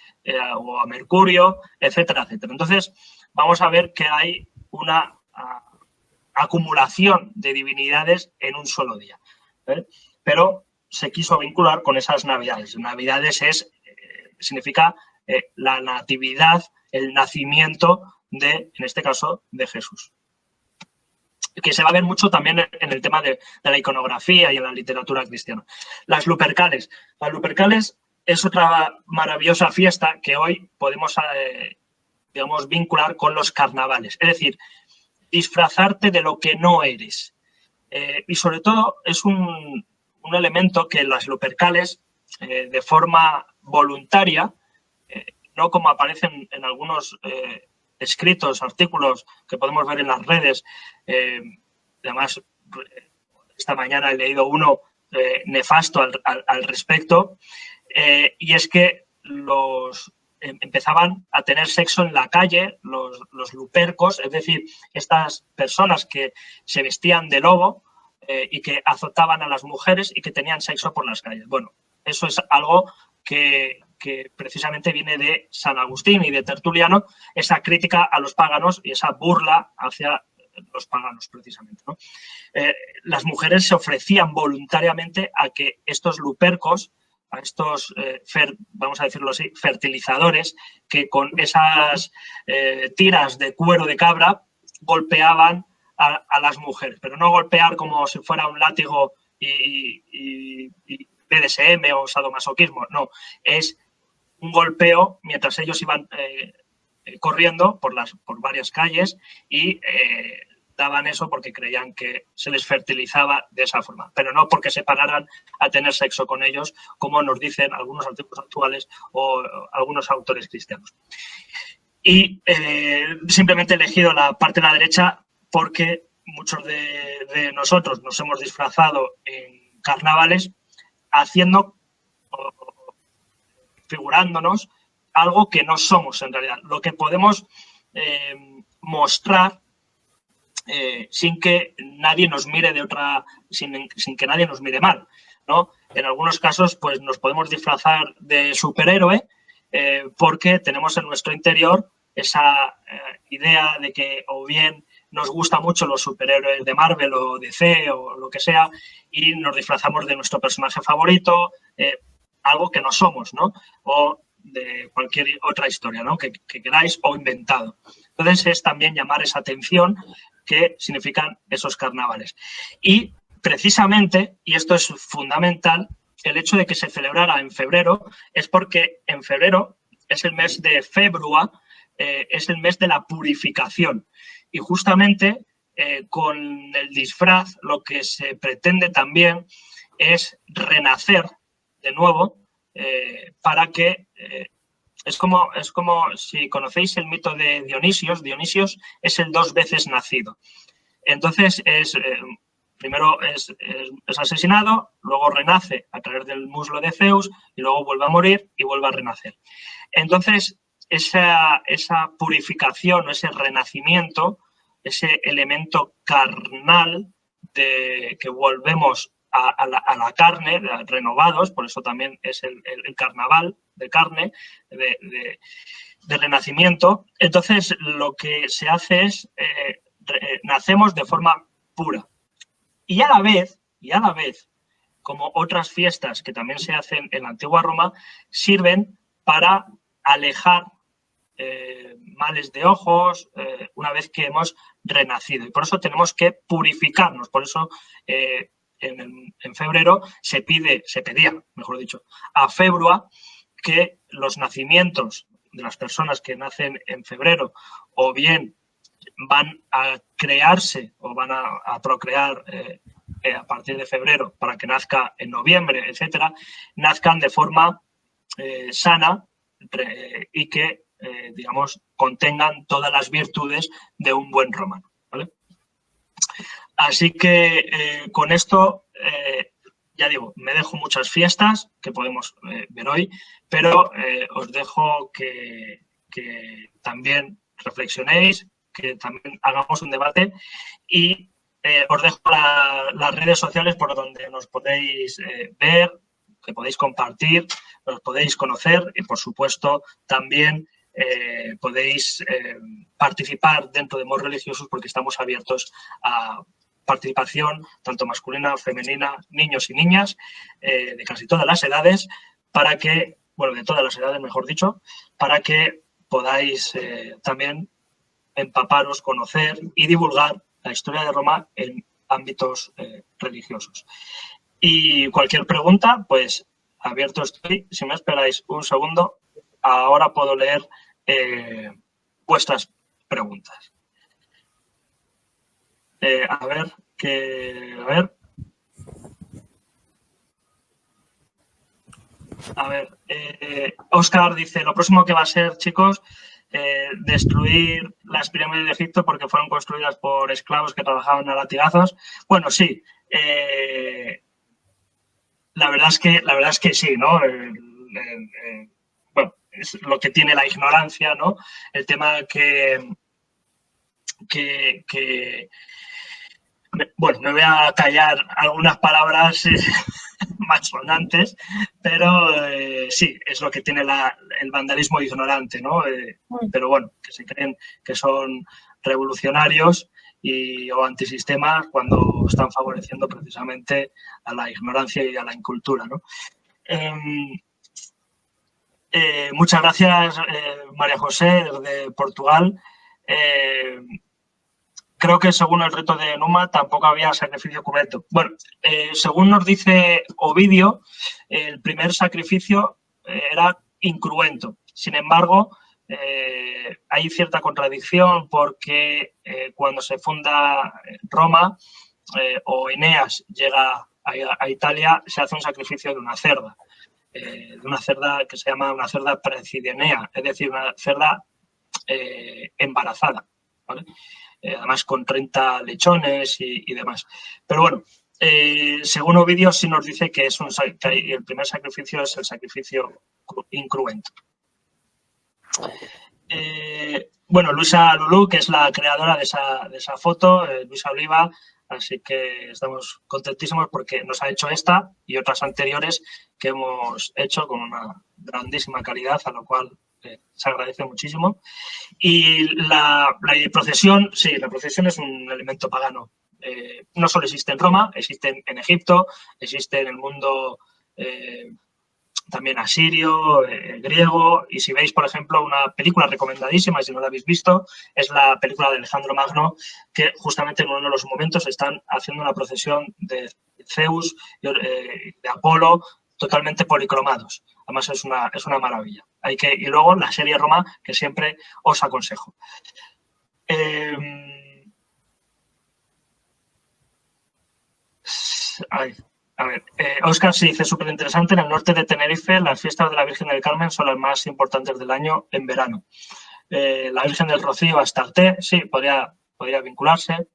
o a Mercurio, etcétera, etcétera. Entonces, vamos a ver que hay una acumulación de divinidades en un solo día, pero se quiso vincular con esas navidades. Navidades significa la natividad, el nacimiento en este caso, de Jesús. Que se va a ver mucho también en el tema de la iconografía y en la literatura cristiana. Las lupercales. Las lupercales es otra maravillosa fiesta que hoy podemos, digamos, vincular con los carnavales. Es decir, disfrazarte de lo que no eres. Y sobre todo es un elemento que las Lupercales, de forma voluntaria, no como aparecen en algunos escritos, artículos que podemos ver en las redes. Además, esta mañana he leído uno nefasto al respecto, y es que empezaban a tener sexo en la calle, los lupercos, es decir, estas personas que se vestían de lobo y que azotaban a las mujeres y que tenían sexo por las calles. Bueno, eso es algo que precisamente viene de San Agustín y de Tertuliano, esa crítica a los paganos y esa burla hacia los paganos, precisamente, ¿no? Las mujeres se ofrecían voluntariamente a que estos lupercos, a estos, vamos a decirlo así, fertilizadores, que con esas tiras de cuero de cabra golpeaban a las mujeres, pero no golpear como si fuera un látigo y BDSM o sadomasoquismo, no, es un golpeo mientras ellos iban corriendo por varias calles y daban eso porque creían que se les fertilizaba de esa forma, pero no porque se pararan a tener sexo con ellos, como nos dicen algunos artículos actuales o algunos autores cristianos. Y simplemente he elegido la parte de la derecha porque muchos de nosotros nos hemos disfrazado en carnavales haciendo o figurándonos algo que no somos en realidad, lo que podemos mostrar sin que nadie nos mire sin que nadie nos mire mal, ¿no? En algunos casos, pues nos podemos disfrazar de superhéroe porque tenemos en nuestro interior esa idea de que o bien nos gustan mucho los superhéroes de Marvel o DC o lo que sea y nos disfrazamos de nuestro personaje favorito, algo que no somos, ¿no? O de cualquier otra historia, ¿no? que queráis o inventado. Entonces es también llamar esa atención que significan esos carnavales. Y precisamente, y esto es fundamental, el hecho de que se celebrara en febrero es porque en febrero es el mes de Februa, es el mes de la purificación. Y justamente con el disfraz lo que se pretende también es renacer de nuevo para que es como si conocéis el mito de Dionisios. Dionisios es el 2 veces nacido. Entonces primero es asesinado, luego renace a través del muslo de Zeus y luego vuelve a morir y vuelve a renacer. Entonces esa purificación, ese renacimiento, ese elemento carnal de que volvemos a la carne, renovados, por eso también es el carnaval de carne, de renacimiento. Entonces, lo que se hace es, nacemos de forma pura. Y a la vez, como otras fiestas que también se hacen en la antigua Roma, sirven para alejar males de ojos una vez que hemos renacido. Y por eso tenemos que purificarnos. Por eso en febrero se pedía, mejor dicho, a Februa que los nacimientos de las personas que nacen en febrero o bien van a crearse o van a procrear a partir de febrero para que nazca en noviembre, etcétera, nazcan de forma sana y que, digamos, contengan todas las virtudes de un buen romano, ¿vale? Así que con esto, ya digo, me dejo muchas fiestas que podemos ver hoy, pero os dejo que también reflexionéis, que también hagamos un debate y os dejo las redes sociales por donde nos podéis ver, que podéis compartir, nos podéis conocer y, por supuesto, también podéis participar dentro de Mods Religiosos porque estamos abiertos a participación, tanto masculina, femenina, niños y niñas, de casi todas las edades, para que, bueno, de todas las edades, mejor dicho, para que podáis también empaparos, conocer y divulgar la historia de Roma en ámbitos religiosos. Y cualquier pregunta, pues Abierto estoy. Si me esperáis un segundo, ahora puedo leer vuestras preguntas. A ver. Óscar dice, lo próximo que va a ser, chicos, destruir las pirámides de Egipto porque fueron construidas por esclavos que trabajaban a latigazos. Bueno, sí. La verdad es que sí, ¿no? Bueno, es lo que tiene la ignorancia, ¿no? El tema bueno, me voy a callar algunas palabras malsonantes, pero sí, es lo que tiene el vandalismo ignorante, ¿no? Pero bueno, que se creen que son revolucionarios o antisistemas cuando están favoreciendo precisamente a la ignorancia y a la incultura, ¿no? Muchas gracias, María José, desde Portugal. Creo que según el reto de Numa tampoco había sacrificio cubierto. Bueno, según nos dice Ovidio, el primer sacrificio era incruento. Sin embargo, hay cierta contradicción porque cuando se funda Roma o Eneas llega a Italia, se hace un sacrificio de una cerda que se llama una cerda precidenea, es decir, una cerda embarazada, ¿vale? Además con 30 lechones y demás. Pero bueno, según Ovidio sí nos dice que el primer sacrificio es el sacrificio incruento. Bueno, Luisa Lulú, que es la creadora de esa foto, Luisa Oliva, así que estamos contentísimos porque nos ha hecho esta y otras anteriores que hemos hecho con una grandísima calidad, a lo cual se agradece muchísimo. Y la procesión, sí, la procesión es un elemento pagano. No solo existe en Roma, existe en Egipto, existe en el mundo también asirio, griego. Y si veis, por ejemplo, una película recomendadísima, si no la habéis visto, es la película de Alejandro Magno, que justamente en uno de los momentos están haciendo una procesión de Zeus, de Apolo, totalmente policromados. Además, es una maravilla. Y luego la serie Roma, que siempre os aconsejo. A ver, Óscar sí dice, súper interesante, en el norte de Tenerife las fiestas de la Virgen del Carmen son las más importantes del año en verano. La Virgen del Rocío, Astarte, sí, podría vincularse.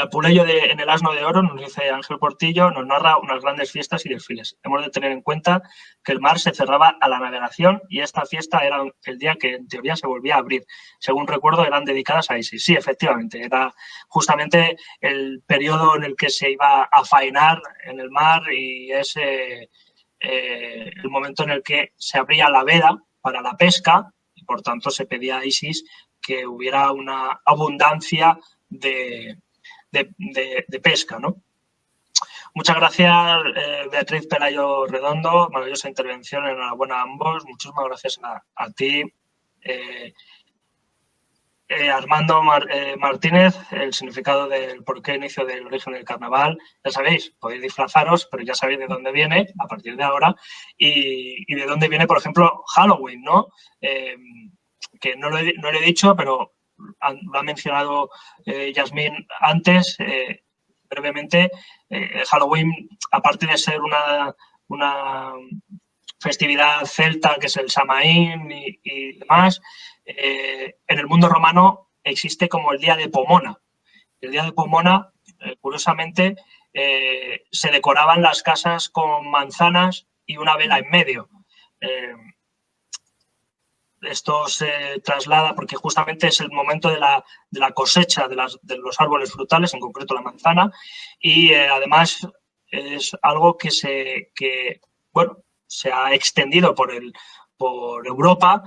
Apuleyo en el Asno de Oro, nos dice Ángel Portillo, nos narra unas grandes fiestas y desfiles. Hemos de tener en cuenta que el mar se cerraba a la navegación y esta fiesta era el día que en teoría se volvía a abrir. Según recuerdo, eran dedicadas a Isis. Sí, efectivamente, era justamente el periodo en el que se iba a faenar en el mar y es el momento en el que se abría la veda para la pesca y, por tanto, se pedía a Isis que hubiera una abundancia de pesca, ¿no? Muchas gracias, Beatriz Pelayo Redondo, maravillosa intervención, enhorabuena a ambos, muchísimas gracias a ti. Armando Martínez, el significado del por qué inicio del origen del carnaval, ya sabéis, podéis disfrazaros, pero ya sabéis de dónde viene a partir de ahora y de dónde viene, por ejemplo, Halloween, ¿no? Que no lo he dicho, pero lo ha mencionado Yasmín antes, brevemente. Halloween, aparte de ser una festividad celta, que es el Samaín y demás, en el mundo romano existe como el Día de Pomona. El Día de Pomona, curiosamente, se decoraban las casas con manzanas y una vela en medio. Esto se traslada porque justamente es el momento de la cosecha de los árboles frutales, en concreto la manzana, y además es algo que se ha extendido por Europa.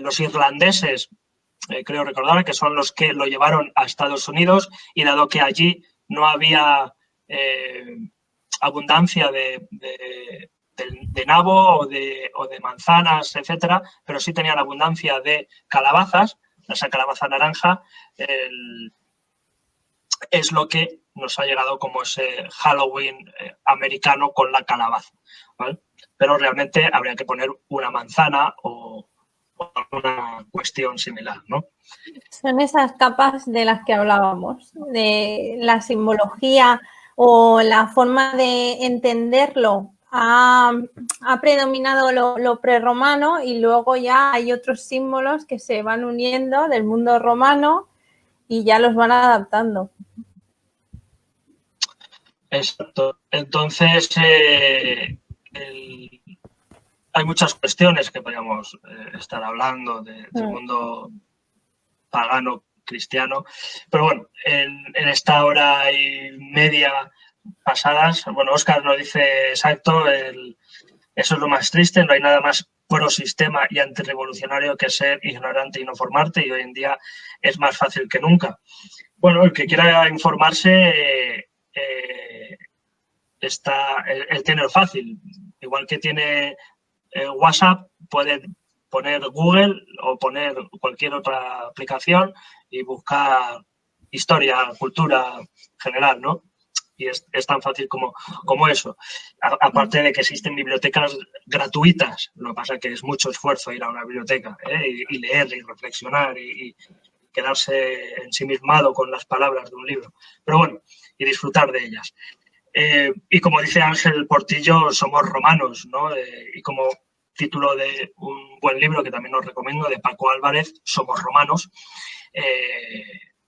Los irlandeses, creo recordar, que son los que lo llevaron a Estados Unidos y dado que allí no había abundancia de nabo o de manzanas, etcétera, pero sí tenían abundancia de calabazas, esa calabaza naranja, es lo que nos ha llegado como ese Halloween americano con la calabaza, ¿vale? Pero realmente habría que poner una manzana o alguna cuestión similar, ¿no? Son esas capas de las que hablábamos, de la simbología o la forma de entenderlo. Ha predominado lo prerromano y luego ya hay otros símbolos que se van uniendo del mundo romano y ya los van adaptando. Exacto. Entonces, hay muchas cuestiones que podríamos estar hablando del mundo pagano cristiano, pero bueno, en esta hora y media pasadas, bueno, Óscar nos dice exacto, eso es lo más triste, no hay nada más pro sistema y antirrevolucionario que ser ignorante y no formarte, y hoy en día es más fácil que nunca. Bueno, el que quiera informarse él tiene lo fácil, igual que tiene WhatsApp, puede poner Google o poner cualquier otra aplicación y buscar historia, cultura general, ¿no? Y es tan fácil como eso. Aparte de que existen bibliotecas gratuitas, lo que pasa es que es mucho esfuerzo ir a una biblioteca y leer y reflexionar y quedarse ensimismado con las palabras de un libro. Pero bueno, y disfrutar de ellas. Y como dice Ángel Portillo, somos romanos, ¿no? Y como título de un buen libro que también os recomiendo, de Paco Álvarez, Somos romanos,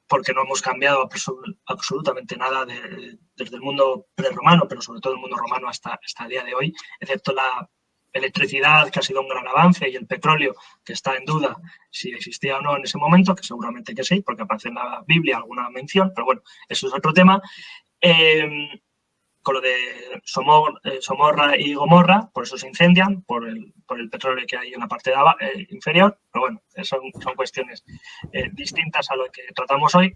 porque no hemos cambiado absolutamente nada desde el mundo prerromano, pero sobre todo el mundo romano hasta el día de hoy, excepto la electricidad, que ha sido un gran avance, y el petróleo, que está en duda si existía o no en ese momento, que seguramente que sí, porque aparece en la Biblia alguna mención, pero bueno, eso es otro tema. Con lo de Somorra y Gomorra, por eso se incendian, por el petróleo que hay en la parte inferior, pero bueno, son cuestiones distintas a lo que tratamos hoy.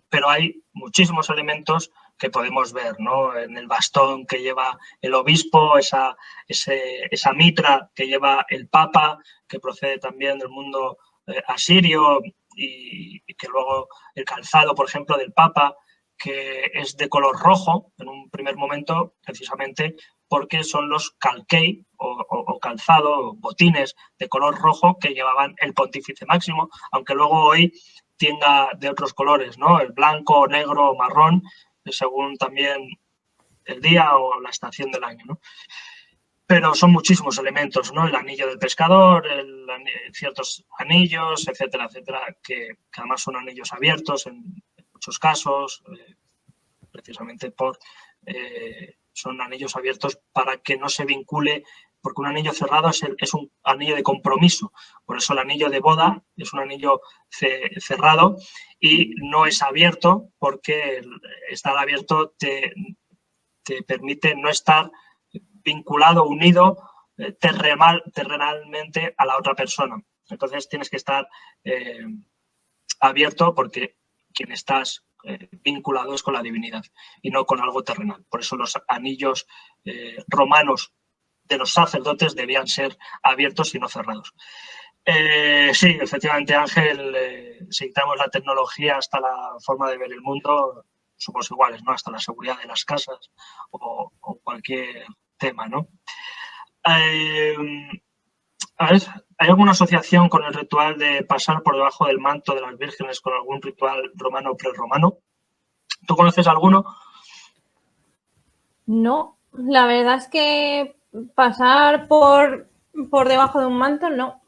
Pero hay muchísimos elementos que podemos ver, ¿no? En el bastón que lleva el obispo, esa mitra que lleva el papa, que procede también del mundo asirio, y que luego el calzado, por ejemplo, del papa, que es de color rojo en un primer momento, precisamente porque son los calquei o calzado, botines de color rojo que llevaban el pontífice máximo, aunque luego hoy tenga de otros colores, ¿no? El blanco, negro, marrón, según también el día o la estación del año, ¿no? Pero son muchísimos elementos, ¿no? El anillo del pescador, ciertos anillos, etcétera, etcétera, que además son anillos abiertos en muchos casos, precisamente son anillos abiertos para que no se vincule, porque un anillo cerrado es un anillo de compromiso. Por eso el anillo de boda es un anillo cerrado y no es abierto, porque estar abierto te permite no estar vinculado, unido terrenalmente a la otra persona. Entonces tienes que estar abierto, porque quien estás vinculado es con la divinidad y no con algo terrenal. Por eso los anillos romanos de los sacerdotes debían ser abiertos y no cerrados. Sí, efectivamente, Ángel, si quitamos la tecnología hasta la forma de ver el mundo, somos iguales, ¿no? Hasta la seguridad de las casas o cualquier tema, ¿no? A ver, ¿hay alguna asociación con el ritual de pasar por debajo del manto de las vírgenes con algún ritual romano o prerromano? ¿Tú conoces alguno? No, la verdad es que pasar por debajo de un manto, no.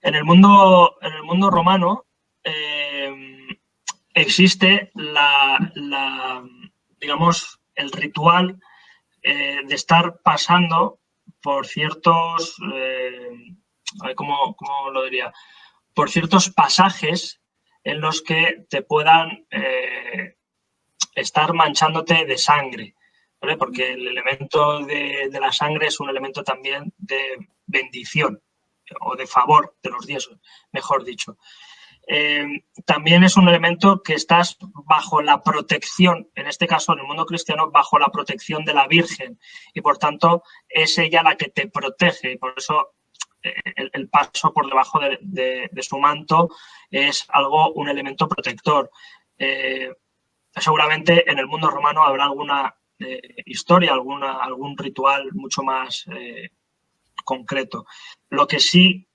En el mundo romano existe digamos, el ritual de estar pasando por ciertos, ¿cómo lo diría? Por ciertos pasajes en los que te puedan estar manchándote de sangre, ¿vale? Porque el elemento de la sangre es un elemento también de bendición o de favor de los dioses, mejor dicho. También es un elemento que estás bajo la protección, en este caso en el mundo cristiano, bajo la protección de la Virgen, y por tanto es ella la que te protege, y por eso el paso por debajo de su manto es un elemento protector. Seguramente en el mundo romano habrá alguna historia, algún ritual mucho más concreto. Lo que sí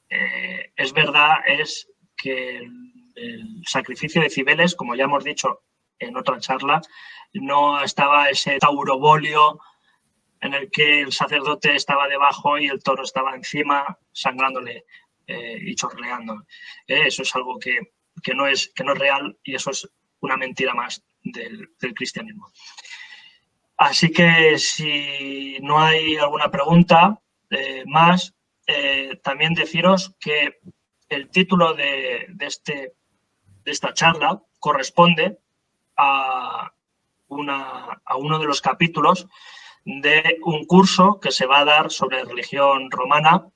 es verdad es que el sacrificio de Cibeles, como ya hemos dicho en otra charla, no estaba ese taurobolio en el que el sacerdote estaba debajo y el toro estaba encima, sangrándole y chorreando. Eso es algo que no es real y eso es una mentira más del cristianismo. Así que si no hay alguna pregunta más, también deciros que el título de esta charla corresponde a uno de los capítulos de un curso que se va a dar sobre religión romana,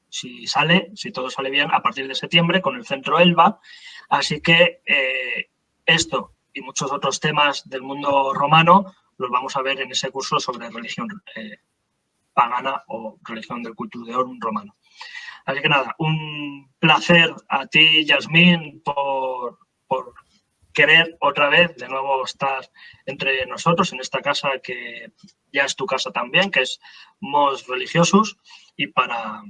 si todo sale bien, a partir de septiembre con el Centro Elba. Así que esto y muchos otros temas del mundo romano los vamos a ver en ese curso sobre religión pagana o religión del cultureorum romano. Así que nada, un placer a ti, Yasmín, por querer otra vez de nuevo estar entre nosotros en esta casa que ya es tu casa también, que es Mos Religiosus, y para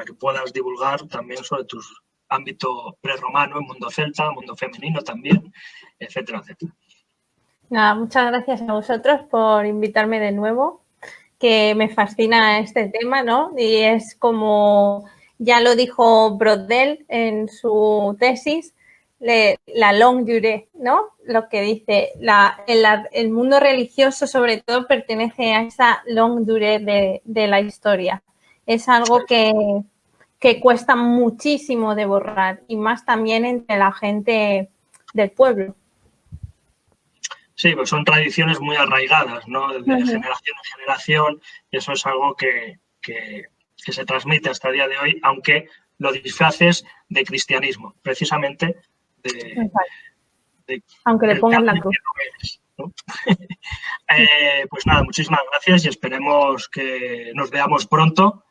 que puedas divulgar también sobre tu ámbito prerromano, mundo celta, mundo femenino también, etcétera, etcétera. Nada, muchas gracias a vosotros por invitarme de nuevo, que me fascina este tema, ¿no? Y es como ya lo dijo Brodel en su tesis, la longue durée, ¿no? Lo que dice, el mundo religioso sobre todo pertenece a esa longue durée de la historia. Es algo que cuesta muchísimo de borrar y más también entre la gente del pueblo. Sí, pues son tradiciones muy arraigadas, ¿no? De generación en generación, y eso es algo que se transmite hasta el día de hoy, aunque lo disfraces de cristianismo, precisamente aunque le pongan la cruz. ¿No? Pues nada, muchísimas gracias y esperemos que nos veamos pronto,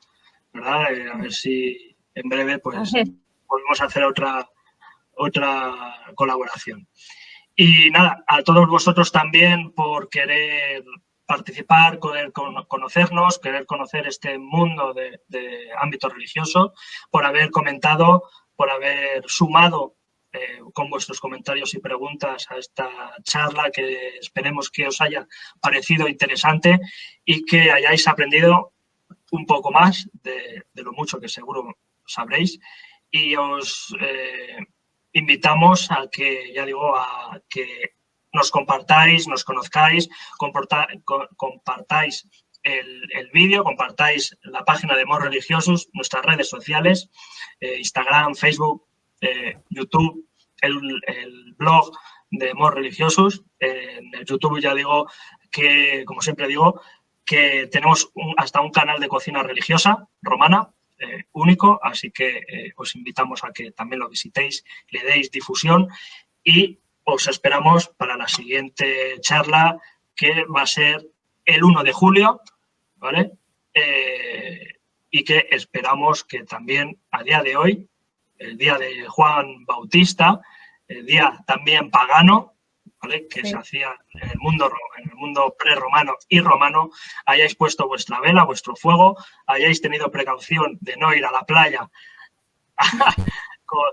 ¿verdad? A ver si en breve pues podemos hacer otra colaboración. Y nada, a todos vosotros también por querer participar, querer conocernos, querer conocer este mundo de ámbito religioso, por haber comentado, por haber sumado con vuestros comentarios y preguntas a esta charla, que esperemos que os haya parecido interesante y que hayáis aprendido un poco más de lo mucho que seguro sabréis. Y os invitamos a que, ya digo, a que nos compartáis, nos conozcáis, compartáis el vídeo, compartáis la página de Mos Religiosus, nuestras redes sociales, Instagram, Facebook, YouTube, el blog de Mos Religiosus. En el YouTube ya digo que, como siempre digo, que tenemos hasta un canal de cocina religiosa romana, único, así que os invitamos a que también lo visitéis, le deis difusión y os esperamos para la siguiente charla, que va a ser el 1 de julio, ¿vale? Y que esperamos que también a día de hoy, el día de Juan Bautista, el día también pagano, ¿vale? Que se hacía en el mundo prerromano y romano, hayáis puesto vuestra vela, vuestro fuego, hayáis tenido precaución de no ir a la playa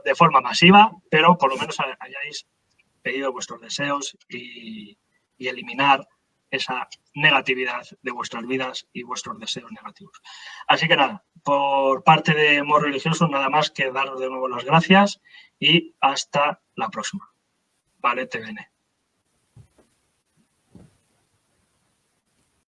de forma masiva, pero por lo menos hayáis pedido vuestros deseos y eliminar esa negatividad de vuestras vidas y vuestros deseos negativos. Así que nada, por parte de Mos Religiosus, nada más que daros de nuevo las gracias y hasta la próxima. Vale, te viene.